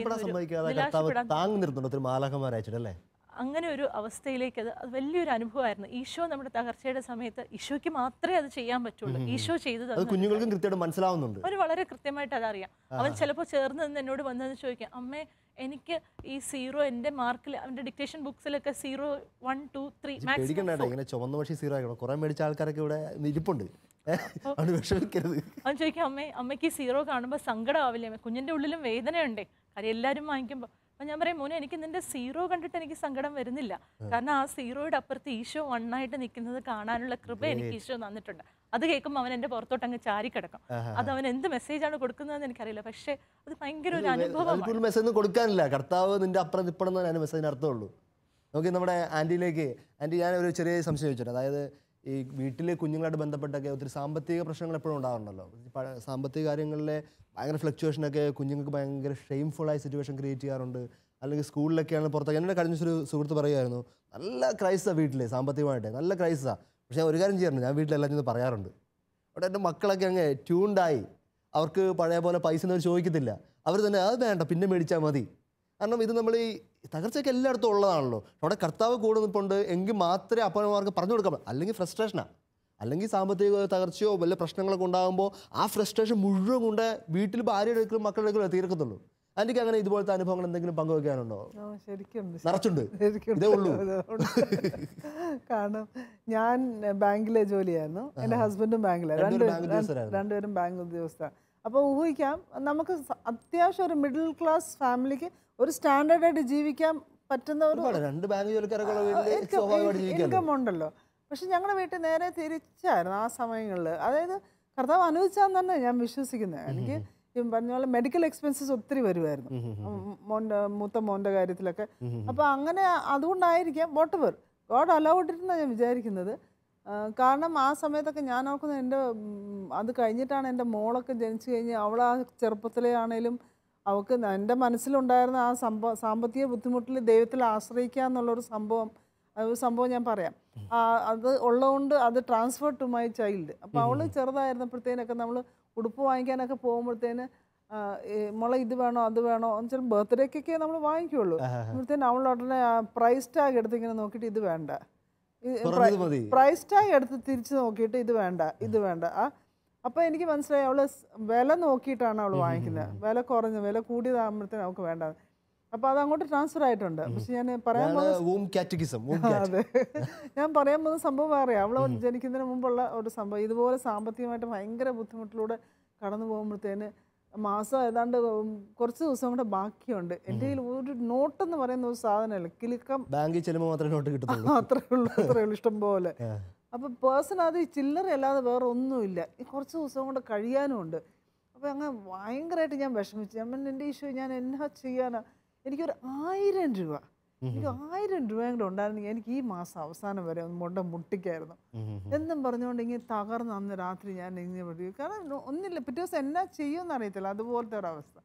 ചെയ്ത് അങ്ങനെ ഒരു അവസ്ഥയിലേക്ക് അത് വലിയൊരു അനുഭവമായിരുന്നു. ഈശോ നമ്മുടെ തകർച്ചയുടെ സമയത്ത് ഈശോയ്ക്ക് മാത്രമേ അത് ചെയ്യാൻ പറ്റുള്ളൂ. ഈശോ ചെയ്തത് കുഞ്ഞുങ്ങൾക്കും കൃത്യമായിട്ട് മനസ്സിലാവുന്നുണ്ട്. അവർ വളരെ കൃത്യമായിട്ട് അതറിയാം. അവൻ ചിലപ്പോൾ ചേർന്ന് നിന്ന് എന്നോട് വന്നത് ചോദിക്കാം, അമ്മേ എനിക്ക് ഈ 0 എൻ്റെ മാർക്കിൽ അവൻ്റെ ഡിക്റ്റേഷൻ ബുക്സിലൊക്കെ 0, 1, 2, 3 ഇങ്ങനെ ചുവന്ന പക്ഷി 0 ആക്കണം. കുറെ മേടിച്ച ആൾക്കാരൊക്കെ ഇവിടെ ഇരിപ്പുണ്ട്. അവൻ ചോദിക്കാം, അമ്മയ്ക്ക് 0 കാണുമ്പോൾ സങ്കടമാവില്ലേ? കുഞ്ഞിൻ്റെ ഉള്ളിലും വേദനയുണ്ടേ, കാര്യം എല്ലാവരും വാങ്ങിക്കുമ്പോൾ. അപ്പം ഞാൻ പറയും, മോനെ എനിക്ക് നിന്റെ 0 കണ്ടിട്ട് എനിക്ക് സങ്കടം വരുന്നില്ല. കാരണം ആ 0യുടെ അപ്പുറത്ത് ഈശോ 1 ആയിട്ട് നിൽക്കുന്നത് കാണാനുള്ള കൃപ എനിക്ക് ഈശോ തന്നിട്ടുണ്ട്. അത് കേൾക്കുമ്പോൾ അവൻ എൻ്റെ പുറത്തോട്ട് അങ്ങ് ചാരിക്കിടക്കും. അത് അവൻ എന്ത് മെസ്സേജാണ് കൊടുക്കുന്നതെന്ന് എനിക്കറിയില്ല. പക്ഷേ അത് ഭയങ്കര ഒരു അനുഭവമാണ്. മെസ്സേജ് കൊടുക്കാനില്ല, കർത്താവ് നിന്റെ അപ്പുറം നിൽപ്പണമെന്ന് ഞാൻ മെസ്സേജിന് അർത്ഥമുള്ളൂ. നോക്കി നമ്മുടെ ആൻറ്റിയിലേക്ക്. ആൻറ്റി, ഞാൻ ഒരു ചെറിയ സംശയം ചോദിച്ചിട്ട്, അതായത് ഈ വീട്ടിലെ കുഞ്ഞുങ്ങളായിട്ട് ബന്ധപ്പെട്ടൊക്കെ ഒത്തിരി സാമ്പത്തിക പ്രശ്നങ്ങൾ എപ്പോഴും ഉണ്ടാകുന്നുണ്ടല്ലോ. സാമ്പത്തിക കാര്യങ്ങളിലെ ഭയങ്കര ഫ്ലക്ച്വേഷനൊക്കെ കുഞ്ഞുങ്ങൾക്ക് ഭയങ്കര ഷെയിംഫുള്ളായ സിറ്റുവേഷൻ ക്രിയേറ്റ് ചെയ്യാറുണ്ട്. അല്ലെങ്കിൽ സ്കൂളിലൊക്കെയാണ് പുറത്തൊക്കെ. എൻ്റെ കഴിഞ്ഞ ഒരു സുഹൃത്ത് പറയുമായിരുന്നു, നല്ല ക്രൈസാണ് വീട്ടിൽ സാമ്പത്തികമായിട്ട്, നല്ല ക്രൈസാണ്. പക്ഷേ ഞാൻ ഒരു കാര്യം ചെയ്യാറുണ്ട്, ഞാൻ വീട്ടിലെല്ലാം ചെന്ന് പറയാറുണ്ട്. അവിടെ എൻ്റെ മക്കളൊക്കെ അങ്ങ് ട്യൂൺഡായി, അവർക്ക് പഴയ പോലെ പൈസ ഒന്നും ചോദിക്കത്തില്ല. അവർ തന്നെ അത് വേണ്ട, പിന്നെ മേടിച്ചാൽ മതി. കാരണം ഇത് നമ്മൾ ഈ തകർച്ചയൊക്കെ എല്ലായിടത്തും ഉള്ളതാണല്ലോ. അവിടെ കർത്താവ് കൂടെ നിൽപ്പുണ്ട് എങ്കിൽ മാത്രമേ അപ്പന്മാർക്ക് പറഞ്ഞു കൊടുക്കാൻ. അല്ലെങ്കിൽ ഫ്രസ്ട്രേഷനാണ്, അല്ലെങ്കിൽ സാമ്പത്തിക തകർച്ചയോ വല്ല പ്രശ്നങ്ങളൊക്കെ ഉണ്ടാകുമ്പോൾ ആ ഫ്രസ്ട്രേഷൻ മുഴുവൻ കൊണ്ട് വീട്ടിൽ ഭാര്യയുടെ എടുക്കലും മക്കളുടെ എടുക്കലും തീർക്കത്തുള്ളൂ. എനിക്ക് അങ്ങനെ ഇതുപോലത്തെ അനുഭവങ്ങൾ എന്തെങ്കിലും പങ്കുവെക്കാനുണ്ടോ? ശരിക്കും നിറച്ചുണ്ട്, ഇതേ ഉള്ളൂ. കാരണം ഞാൻ ബാങ്കിലെ ജോലിയായിരുന്നു, എൻ്റെ ഹസ്ബൻഡും ബാങ്കിലാണ്, രണ്ടുപേരും ബാങ്ക് ഉദ്യോഗസ്ഥരാണ്. അപ്പോൾ ഊഹിക്കാം, നമുക്ക് അത്യാവശ്യം ഒരു മിഡിൽ ക്ലാസ് ഫാമിലിക്ക് ഒരു സ്റ്റാൻഡേർഡായിട്ട് ജീവിക്കാൻ പറ്റുന്ന ഒരു ഇൻകം ഉണ്ടല്ലോ. പക്ഷെ ഞങ്ങളുടെ വീട്ടിൽ നേരെ തിരിച്ചായിരുന്നു ആ സമയങ്ങളിൽ. അതായത് കർത്താവ് അനുവദിച്ചാന്ന് തന്നെ ഞാൻ വിശ്വസിക്കുന്നത്. എനിക്ക് പറഞ്ഞ പോലെ മെഡിക്കൽ എക്സ്പെൻസസ് ഒത്തിരി വരുമായിരുന്നു മൂത്ത മോൻ്റെ കാര്യത്തിലൊക്കെ. അപ്പോൾ അങ്ങനെ അതുകൊണ്ടായിരിക്കാം, വാട്ട് എവർ ഗോഡ് അലൗഡ് ഇട്ടെന്നാണ് ഞാൻ വിചാരിക്കുന്നത്. കാരണം ആ സമയത്തൊക്കെ ഞാൻ നോക്കുന്നത്, എൻ്റെ അത് കഴിഞ്ഞിട്ടാണ് എൻ്റെ മോളൊക്കെ ജനിച്ചു കഴിഞ്ഞ് അവൾ ആ ചെറുപ്പത്തിലേ ആണേലും അവൾക്ക് എൻ്റെ മനസ്സിലുണ്ടായിരുന്ന ആ സാമ്പത്തിക ബുദ്ധിമുട്ടിൽ ദൈവത്തിൽ ആശ്രയിക്കുക എന്നുള്ളൊരു സംഭവം ഞാൻ പറയാം. അത് ഉള്ളതുകൊണ്ട് അത് ട്രാൻസ്ഫർ ടു മൈ ചൈൽഡ്. അപ്പോൾ അവൾ ചെറുതായിരുന്നപ്പോഴത്തേനൊക്കെ നമ്മൾ ഉടുപ്പ് വാങ്ങിക്കാനൊക്കെ പോകുമ്പോഴത്തേന് മോളെ ഇത് വേണോ അത് വേണോ എന്ന് വെച്ചാൽ ബർത്ത്ഡേക്കൊക്കെ നമ്മൾ വാങ്ങിക്കുള്ളൂ. അപ്പോഴത്തേന് അവൾ ഉടനെ പ്രൈസ് ടാഗ് എടുത്ത് ഇങ്ങനെ നോക്കിയിട്ട് ഇത് വേണ്ട, പ്രൈസ് ടാഗ് എടുത്ത് തിരിച്ച് നോക്കിയിട്ട് ഇത് വേണ്ട, ഇത് വേണ്ട. അപ്പോൾ എനിക്ക് മനസ്സിലായി അവൾ വില നോക്കിയിട്ടാണ് അവൾ വാങ്ങിക്കുന്നത്. വില കുറഞ്ഞ വില കൂടിയതാകുമ്പോഴത്തേന് അവൾക്ക് വേണ്ട. അപ്പോൾ അത് അങ്ങോട്ട് ട്രാൻസ്ഫർ ആയിട്ടുണ്ട്. പക്ഷെ ഞാൻ പറയാൻ അതെ ഞാൻ പറയാൻ പോകുന്ന സംഭവം വേറെ. അവൾ ജനിക്കുന്നതിന് മുമ്പുള്ള ഒരു സംഭവം. ഇതുപോലെ സാമ്പത്തികമായിട്ട് ഭയങ്കര ബുദ്ധിമുട്ടിലൂടെ കടന്നു പോകുമ്പോഴത്തേന് മാസം ഏതാണ്ട് കുറച്ച് ദിവസം കൂടെ ബാക്കിയുണ്ട്. എൻ്റെ കയ്യിൽ ഒരു നോട്ടെന്ന് പറയുന്ന ഒരു സാധനമല്ല, കിലുക്കം ബാങ്കിൽ ചെല്ലുമ്പോൾ മാത്രമേ നോട്ട് കിട്ടുള്ളൂ. അത്രേ ഉള്ളൂ ഇഷ്ടം പോലെ. അപ്പോൾ പേഴ്സൺ അത് ഈ ചില്ലറ അല്ലാതെ വേറെ ഒന്നുമില്ല. ഈ കുറച്ച് ദിവസം കൊണ്ട് കഴിയാനും ഉണ്ട്. അപ്പോൾ അങ്ങനെ ഭയങ്കരമായിട്ട് ഞാൻ വിഷമിച്ചു. ഞാൻ എൻ്റെ ഈശോ ഞാൻ എന്നാ ചെയ്യാനാ, എനിക്കൊരു 1000 രൂപ, എനിക്ക് 1000 രൂപയും കൂടെ ഉണ്ടായിരുന്നെങ്കിൽ എനിക്ക് ഈ മാസം അവസാനം വരെ ഒന്ന് മുട്ടിക്കായിരുന്നു എന്നും പറഞ്ഞുകൊണ്ട് ഇങ്ങനെ തകർന്ന് അന്ന് രാത്രി ഞാൻ ഇങ്ങനെ പഠിക്കും. കാരണം ഒന്നില്ല, പിറ്റേ ദിവസം എന്നാ ചെയ്യുമെന്ന് അറിയത്തില്ല, അതുപോലത്തെ ഒരവസ്ഥ.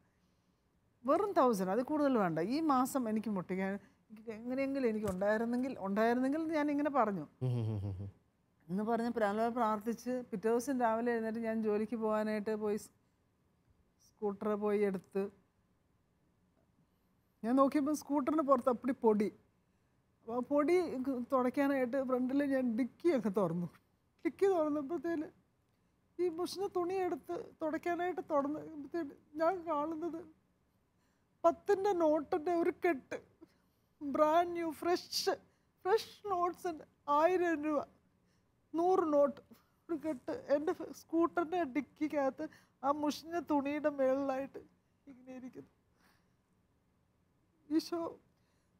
വെറും 1000, അത് കൂടുതൽ വേണ്ട, ഈ മാസം എനിക്ക് മുട്ടിക്കാൻ എനിക്ക് എങ്ങനെയെങ്കിലും എനിക്ക് ഉണ്ടായിരുന്നെങ്കിൽ ഞാൻ ഇങ്ങനെ പറഞ്ഞു എന്ന് പറഞ്ഞ് പ്രാർത്ഥിച്ച് പിറ്റേ ദിവസം രാവിലെ എഴുന്നേറ്റ് ഞാൻ ജോലിക്ക് പോകാനായിട്ട് പോയി സ്കൂട്ടർ പോയി എടുത്ത് ഞാൻ നോക്കിയപ്പോൾ സ്കൂട്ടറിന് പുറത്ത് അപ്പടി പൊടി. അപ്പോൾ പൊടി തുടയ്ക്കാനായിട്ട് ഫ്രണ്ടിൽ ഞാൻ ഡിക്കിയൊക്കെ തുറന്നു. ഡിക്കി തുറന്നപ്പോഴത്തേന് ഈ മുഷിഞ്ഞ തുണിയെടുത്ത് തുടയ്ക്കാനായിട്ട് തുറന്നപ്പോഴത്തേന് ഞാൻ കാണുന്നത് 10ൻ്റെ നോട്ടിൻ്റെ ഒരു കെട്ട്, ബ്രാൻഡ് ന്യൂ ഫ്രഷ് നോട്ട്സിൻ്റെ 1000 രൂപ, 100 നോട്ട് ഒരു കെട്ട് എൻ്റെ സ്കൂട്ടറിൻ്റെ ഡിക്കിക്കകത്ത് ആ മുഷിഞ്ഞ തുണിയുടെ മേളിലായിട്ട് ഇങ്ങനെ ഇരിക്കുന്നു. ഈശോ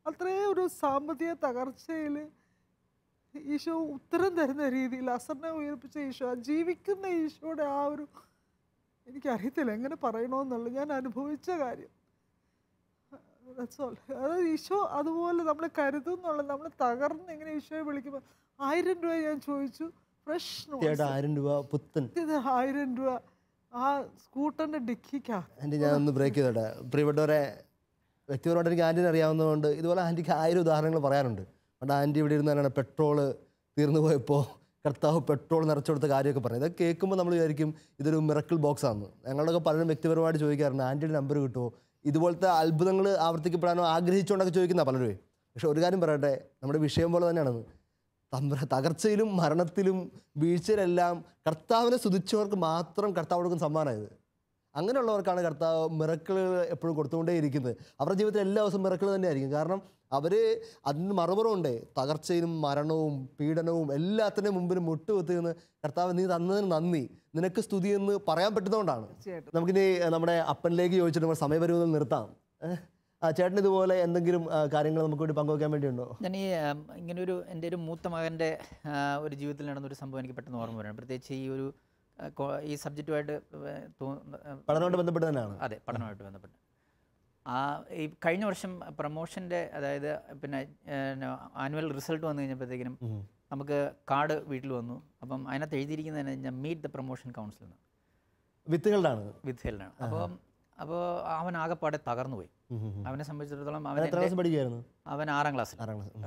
അത്രയും ഒരു സാമ്പത്തിക തകർച്ചയിൽ ഈശോ ഉത്തരം തരുന്ന രീതിയിൽ അസറിനെ ഉയർപ്പിച്ച ഈശോ, ജീവിക്കുന്ന ഈശോയുടെ ആ ഒരു, എനിക്കറിയത്തില്ല എങ്ങനെ പറയണമെന്നുള്ളത്, ഞാൻ അനുഭവിച്ച കാര്യം. അതായത് ഈശോ അതുപോലെ നമ്മളെ കരുതും എന്നുള്ളത്, നമ്മൾ തകർന്ന് എങ്ങനെ ഈശോയെ വിളിക്കുമ്പോൾ 1000 രൂപ ഞാൻ ചോദിച്ചു, ഫ്രഷ് നോട്ട് 1000 രൂപ പുത്തൻ. ഇത് 1000 രൂപ ആ സ്കൂട്ടറിൻ്റെ ഡിക്കിക്കാ. ആൻറ്റി ഞാനൊന്ന് ബ്രേക്ക് ചെയ്തോട്ടെ. പ്രിയപ്പെട്ടവരെ, വ്യക്തിപരമായിട്ട് എനിക്ക് ആൻറ്റിനെ അറിയാവുന്നതുകൊണ്ട് ഇതുപോലെ ആൻറ്റിക്ക് 1000 ഉദാഹരണങ്ങൾ പറയാനുണ്ട്. അതുകൊണ്ട് ആൻറ്റി ഇവിടെ ഇരുന്നാലാണ് പെട്രോള് തീർന്നു പോയപ്പോൾ കർത്താവ് പെട്രോൾ നിറച്ചു കൊടുത്ത കാര്യമൊക്കെ പറഞ്ഞു. ഇതൊക്കെ കേൾക്കുമ്പോൾ നമ്മൾ വിചാരിക്കും ഇതൊരു മിറക്കിൾ ബോക്സ് ആണ്. ഞങ്ങളൊക്കെ പലരും വ്യക്തിപരമായിട്ട് ചോദിക്കാറുണ്ട്, ആൻറ്റിയുടെ നമ്പർ കിട്ടുമോ, ഇതുപോലത്തെ അത്ഭുതങ്ങൾ ആവർത്തിക്കപ്പെടാനോ ആഗ്രഹിച്ചുകൊണ്ടൊക്കെ ചോദിക്കുന്ന പലരും. പക്ഷെ ഒരു കാര്യം പറയട്ടെ, നമ്മുടെ വിഷയം പോലെ തന്നെയാണെന്ന്. തകർച്ചയിലും മരണത്തിലും വീഴ്ചയിലെല്ലാം കർത്താവിനെ സ്തുതിച്ചവർക്ക് മാത്രം കർത്താവ് കൊടുക്കുന്ന സമ്മാനമായത്. അങ്ങനെയുള്ളവർക്കാണ് കർത്താവ് മിറക്കിളുകൾ എപ്പോഴും കൊടുത്തുകൊണ്ടേയിരിക്കുന്നത്. അവരുടെ ജീവിതത്തിൽ എല്ലാ ദിവസവും മിറക്കിൾ തന്നെയായിരിക്കും. കാരണം അവർ അതിന് മറുപുറമുണ്ട്. തകർച്ചയിലും മരണവും പീഡനവും എല്ലാത്തിനും മുമ്പിലും മുട്ടുകുത്തുന്ന കർത്താവ്, നീ തന്നതിന് നന്ദി, നിനക്ക് സ്തുതി എന്ന് പറയാൻ പറ്റുന്നതുകൊണ്ടാണ്. നമുക്കിനി നമ്മുടെ അപ്പനിലേക്ക് ചോദിച്ചിട്ട് നമ്മൾ സമയപരിമിതിയിൽ നിർത്താം. ചേട്ടൻ ഇതുപോലെ എന്തെങ്കിലും കാര്യങ്ങൾ നമുക്ക് വേണ്ടി പങ്കുവയ്ക്കാൻ വേണ്ടിയുണ്ടോ? ഞാൻ ഇങ്ങനൊരു എൻ്റെ ഒരു മൂത്ത മകൻ്റെ ഒരു ജീവിതത്തിൽ നടന്നൊരു സംഭവം എനിക്ക് പെട്ടെന്ന് ഓർമ്മ വരണം. പ്രത്യേകിച്ച് ഈ സബ്ജക്റ്റുമായിട്ട് പഠനമായിട്ട് ബന്ധപ്പെട്ട് തന്നെയാണ്. അതെ, പഠനമായിട്ട് ബന്ധപ്പെട്ട്. ഈ കഴിഞ്ഞ വർഷം പ്രൊമോഷൻ്റെ, അതായത് പിന്നെ ആനുവൽ റിസൾട്ട് വന്നു കഴിഞ്ഞപ്പോഴത്തേക്കിനും നമുക്ക് കാർഡ് വീട്ടിൽ വന്നു. അപ്പം അതിനകത്ത് എഴുതിയിരിക്കുന്നതിന് മീറ്റ് ദ പ്രൊമോഷൻ കൗൺസിൽ എന്ന്, വിത്തുകളുടെ. അപ്പോൾ അവൻ ആകെപ്പാടെ തകർന്നു പോയി. അവനെ സംബന്ധിച്ചിടത്തോളം അവൻ 6ാം ക്ലാസ്സിൽ.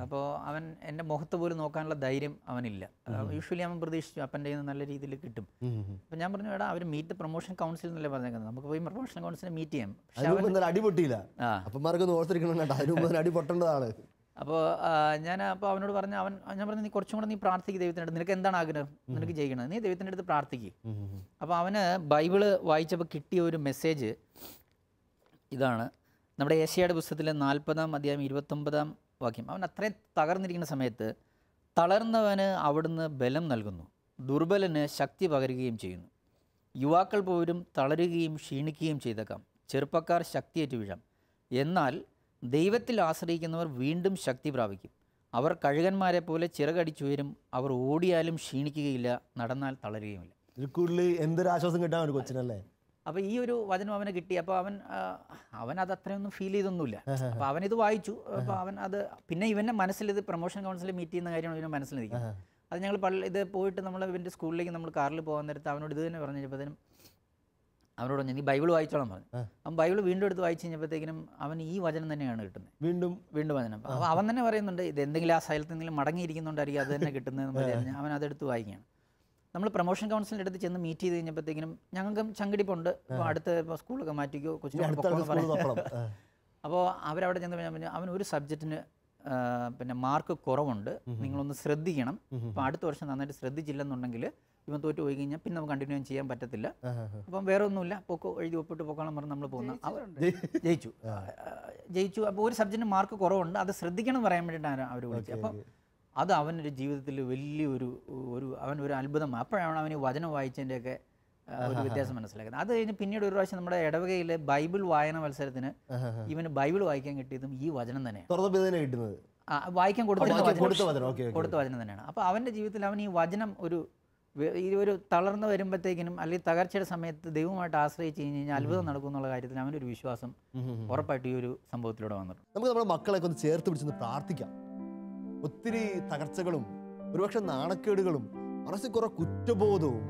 അപ്പോൾ അവൻ എൻ്റെ മുഖത്ത് പോലും നോക്കാനുള്ള ധൈര്യം അവനില്ല. യൂഷ്വലി അവൻ പ്രതീക്ഷിച്ചു അപ്പൻ്റെ കയ്യിൽ നിന്ന് നല്ല രീതിയിൽ കിട്ടും. അപ്പം ഞാൻ പറഞ്ഞു, എടാ അവർ മീറ്റ് ദ പ്രൊമോഷൻ കൗൺസിൽ എന്നല്ലേ പറഞ്ഞേക്കുന്നത്, നമുക്ക് പോയി പ്രൊമോഷൻ കൗൺസിലിനെ മീറ്റ് ചെയ്യാം. അപ്പോൾ അപ്പോൾ അവനോട് പറഞ്ഞു, ഞാൻ പറഞ്ഞു, നീ കുറച്ചും കൂടെ നീ പ്രാർത്ഥിക്കുക ദൈവത്തിൻ്റെ അടുത്ത്, നിനക്ക് എന്താണ് ആഗ്രഹം, നിനക്ക് ചെയ്യണം, നീ ദൈവത്തിൻ്റെ അടുത്ത് പ്രാർത്ഥിക്കുക. അപ്പോൾ അവന് ബൈബിള് വായിച്ചപ്പോൾ കിട്ടിയ ഒരു മെസ്സേജ് ഇതാണ്. നമ്മുടെ ഏശയ്യായുടെ പുസ്തകത്തിലെ 40-ാം അധ്യായം 29-ാം വാക്യം. അവൻ അത്രയും തകർന്നിരിക്കുന്ന സമയത്ത്, തളർന്നവന് അവിടുന്ന് ബലം നൽകുന്നു, ദുർബലന് ശക്തി പകരുകയും ചെയ്യുന്നു. യുവാക്കൾ പോലും തളരുകയും ക്ഷീണിക്കുകയും ചെയ്തേക്കാം, ചെറുപ്പക്കാർ ശക്തിയേറ്റ് വീഴാം. എന്നാൽ ദൈവത്തിൽ ആശ്രയിക്കുന്നവർ വീണ്ടും ശക്തി പ്രാപിക്കും. അവർ കഴുകന്മാരെ പോലെ ചിറകടിച്ചുയരും. അവർ ഓടിയാലും ക്ഷീണിക്കുകയില്ല, നടന്നാൽ തളരുകയുമില്ല. എന്തൊരാശ്വാസം കിട്ടാൻ ഒരു കൊച്ചിനല്ലേ. അപ്പോൾ ഈ ഒരു വചനം അവന് കിട്ടി. അപ്പോൾ അവൻ അത് അത്രയൊന്നും ഫീൽ ചെയ്തൊന്നുമില്ല. അപ്പോൾ അവനിത് വായിച്ചു. അപ്പോൾ അവൻ അത് പിന്നെ ഇവൻ്റെ മനസ്സിൽ ഇത് പ്രൊമോഷൻ കൗൺസിലിൽ മീറ്റ് ചെയ്യുന്ന കാര്യമാണ് ഇവൻ്റെ മനസ്സിൽ നിൽക്കുന്നത്. അത് ഞങ്ങൾ ഇത് പോയിട്ട് നമ്മൾ ഇവൻ്റെ സ്കൂളിലേക്ക് നമ്മൾ കാറിൽ പോകാൻ നേരത്ത് അവനോട് ഇത് തന്നെ പറഞ്ഞു കഴിഞ്ഞപ്പോഴത്തേനും അവനോട് പറഞ്ഞു, നീ ബൈബിൾ വായിച്ചോളാം പറഞ്ഞു. അവൻ ബൈബിൾ വീണ്ടും എടുത്ത് വായിച്ചു കഴിഞ്ഞപ്പോഴത്തേക്കിനും അവൻ ഈ വചനം തന്നെയാണ് കിട്ടുന്നത്, വീണ്ടും വചനം. അപ്പോൾ അവൻ തന്നെ പറയുന്നുണ്ട്, ഇത് എന്തെങ്കിലും ആ സ്ഥലത്ത് എന്തെങ്കിലും മടങ്ങിയിരിക്കുന്നുണ്ടായിരിക്കും, അത് തന്നെ കിട്ടുന്നതെന്ന് പറഞ്ഞ് അവൻ അതെടുത്ത് വായിക്കുകയാണ്. നമ്മൾ പ്രൊമോഷൻ കൗൺസിലിൻ്റെ അടുത്ത് ചെന്ന് മീറ്റ് ചെയ്ത് കഴിഞ്ഞപ്പോഴത്തേക്കിനും ഞങ്ങൾക്കും ചങ്കിടിപ്പുണ്ട്, അപ്പോൾ അടുത്ത് ഇപ്പോൾ സ്കൂളൊക്കെ മാറ്റിക്കോ, കൊച്ചിനെ. അപ്പോൾ അവരവിടെ ചെന്ന് കഴിഞ്ഞാൽ അവൻ ഒരു സബ്ജക്റ്റിന് പിന്നെ മാർക്ക് കുറവുണ്ട്, നിങ്ങളൊന്ന് ശ്രദ്ധിക്കണം. അപ്പോൾ അടുത്ത വർഷം നന്നായിട്ട് ശ്രദ്ധിച്ചില്ലെന്നുണ്ടെങ്കിൽ ഇവൻ തോറ്റു പോയി കഴിഞ്ഞാൽ പിന്നെ നമുക്ക് കണ്ടിന്യൂ ചെയ്യാൻ പറ്റത്തില്ല. അപ്പം വേറെ ഒന്നുമില്ല, പൊക്കോ, എഴുതി ഒപ്പിട്ട് പൊക്കോളം പറഞ്ഞ് നമ്മൾ പോകുന്ന ജയിച്ചു. അപ്പോൾ ഒരു സബ്ജക്റ്റിന് മാർക്ക് കുറവുണ്ട്, അത് ശ്രദ്ധിക്കണം എന്ന് പറയാൻ വേണ്ടിയിട്ടാണ് അവർ വിളിച്ചത്. അപ്പോൾ അത് അവൻ്റെ ജീവിതത്തിൽ വലിയൊരു അവനൊരു അത്ഭുതം. അപ്പോഴാണ് അവന് വചനം വായിച്ചതിൻ്റെയൊക്കെ ഒരു വ്യത്യാസം മനസ്സിലാക്കുന്നത്. അത് കഴിഞ്ഞ് പിന്നീട് ഒരു പ്രാവശ്യം നമ്മുടെ ഇടവകയിലെ ബൈബിൾ വായന മത്സരത്തിന് ഇവന് ബൈബിൾ വായിക്കാൻ കിട്ടിയതും ഈ വചനം തന്നെയാണ്. വായിക്കാൻ കൊടുത്ത വചനം തന്നെയാണ്. അപ്പോൾ അവൻ്റെ ജീവിതത്തിൽ അവൻ ഈ വചനം ഒരു തളർന്നു വരുമ്പോഴത്തേക്കിനും അല്ലെങ്കിൽ തകർച്ചയുടെ സമയത്ത് ദൈവമായിട്ട് ആശ്രയിച്ച് കഴിഞ്ഞ് കഴിഞ്ഞാൽ അത്ഭുതം നടക്കും എന്നുള്ള കാര്യത്തിൽ അവനൊരു വിശ്വാസം ഉറപ്പായിട്ട് ഈ ഒരു സംഭവത്തിലൂടെ വന്നിട്ടുണ്ട്. നമുക്ക് നമ്മുടെ മക്കളെയൊക്കെ ഒന്ന് ചേർത്ത് പിടിച്ചൊന്ന് പ്രാർത്ഥിക്കാം. ഒത്തിരി തകർച്ചകളും ഒരുപക്ഷെ നാണക്കേടുകളും മനസ്സിൽ കുറെ കുറ്റബോധവും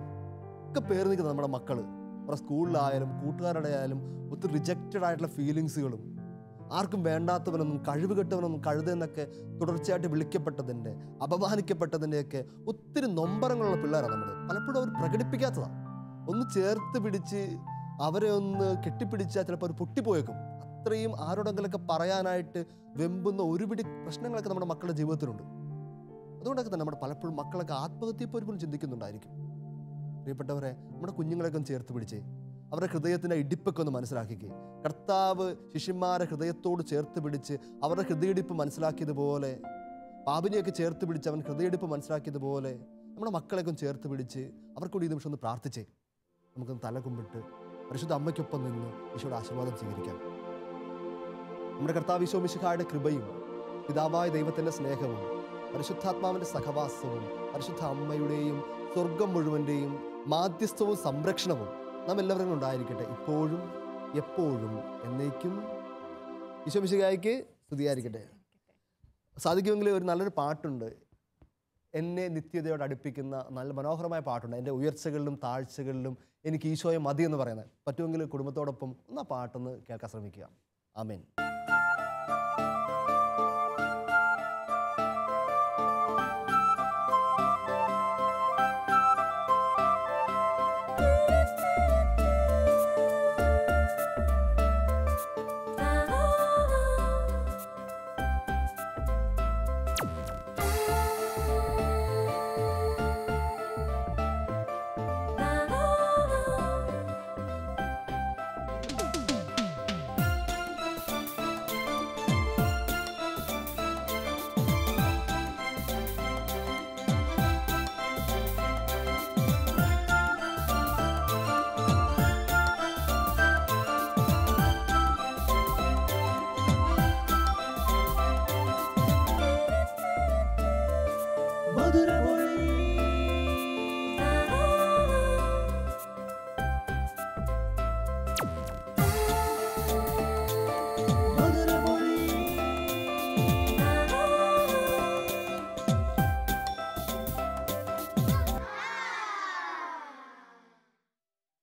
ഒക്കെ പേര് നിൽക്കുന്നത് നമ്മുടെ മക്കൾ. നമ്മുടെ സ്കൂളിലായാലും കൂട്ടുകാരുടെ ആയാലും ഒത്തിരി റിജക്റ്റഡ് ആയിട്ടുള്ള ഫീലിങ്സുകളും, ആർക്കും വേണ്ടാത്തവനൊന്നും കഴിവുകെട്ടവനൊന്നും കഴുതെന്നൊക്കെ തുടർച്ചയായിട്ട് വിളിക്കപ്പെട്ടതിൻ്റെ, അപമാനിക്കപ്പെട്ടതിൻ്റെയൊക്കെ ഒത്തിരി നൊമ്പരങ്ങളുള്ള പിള്ളേരാണ് നമ്മൾ. പലപ്പോഴും അവർ പ്രകടിപ്പിക്കാത്തതാണ്. ഒന്ന് ചേർത്ത് പിടിച്ച് അവരെ ഒന്ന് കെട്ടിപ്പിടിച്ചാൽ ചിലപ്പോൾ അവർ പൊട്ടിപ്പോയേക്കും. ഇത്രയും ആരോടെങ്കിലൊക്കെ പറയാനായിട്ട് വെമ്പുന്ന ഒരുപിടി പ്രശ്നങ്ങളൊക്കെ നമ്മുടെ മക്കളുടെ ജീവിതത്തിലുണ്ട്. അതുകൊണ്ടൊക്കെ തന്നെ നമ്മുടെ പലപ്പോഴും മക്കളൊക്കെ ആത്മഹത്യയെപ്പറ്റി പോലും ചിന്തിക്കുന്നുണ്ടായിരിക്കും. പ്രിയപ്പെട്ടവരെ, നമ്മുടെ കുഞ്ഞുങ്ങളെയൊക്കെ ഒന്ന് ചേർത്ത് പിടിച്ച് അവരുടെ ഹൃദയത്തിൻ്റെ ഇടിപ്പൊക്കെ ഒന്ന് മനസ്സിലാക്കിക്കേ. കർത്താവ് ശിഷ്യന്മാരെ ഹൃദയത്തോട് ചേർത്ത് പിടിച്ച് അവരുടെ ഹൃദയടിപ്പ് മനസ്സിലാക്കിയതുപോലെ, പാപിനെയൊക്കെ ചേർത്ത് പിടിച്ച് അവൻ ഹൃദയടിപ്പ് മനസ്സിലാക്കിയതുപോലെ നമ്മുടെ മക്കളെയൊക്കെ ഒന്ന് ചേർത്ത് പിടിച്ച് അവർക്കൂടി ഈ നിമിഷം ഒന്ന് പ്രാർത്ഥിച്ചേ. നമുക്കൊന്ന് തല കുമ്പിട്ട് പരിശുദ്ധ അമ്മയ്ക്കൊപ്പം നിന്ന് ഈശോയുടെ ആശീർവാദം സ്വീകരിക്കാം. നമ്മുടെ കർത്താവ് ഈശോ മിശിഹായുടെ കൃപയും പിതാവായ ദൈവത്തിൻ്റെ സ്നേഹവും പരിശുദ്ധാത്മാവിൻ്റെ സഹവാസവും പരിശുദ്ധ അമ്മയുടെയും സ്വർഗം മുഴുവൻ്റെയും മാധ്യസ്ഥവും സംരക്ഷണവും നാം എല്ലാവരും ഉണ്ടായിരിക്കട്ടെ, ഇപ്പോഴും എപ്പോഴും എന്നേക്കും. ഈശോ മിശിഹായ്ക്ക് സ്തുതിയായിരിക്കട്ടെ. സാധിക്കുമെങ്കിൽ ഒരു നല്ലൊരു പാട്ടുണ്ട്, എന്നെ നിത്യതയോട് അടുപ്പിക്കുന്ന നല്ല മനോഹരമായ പാട്ടുണ്ട്. എൻ്റെ ഉയർച്ചകളിലും താഴ്ചകളിലും എനിക്ക് ഈശോയെ മതി എന്ന് പറയുന്നത്. പറ്റുമെങ്കിൽ കുടുംബത്തോടൊപ്പം ഒന്ന് ആ പാട്ടൊന്ന് കേൾക്കാൻ ശ്രമിക്കുക. ആമേൻ.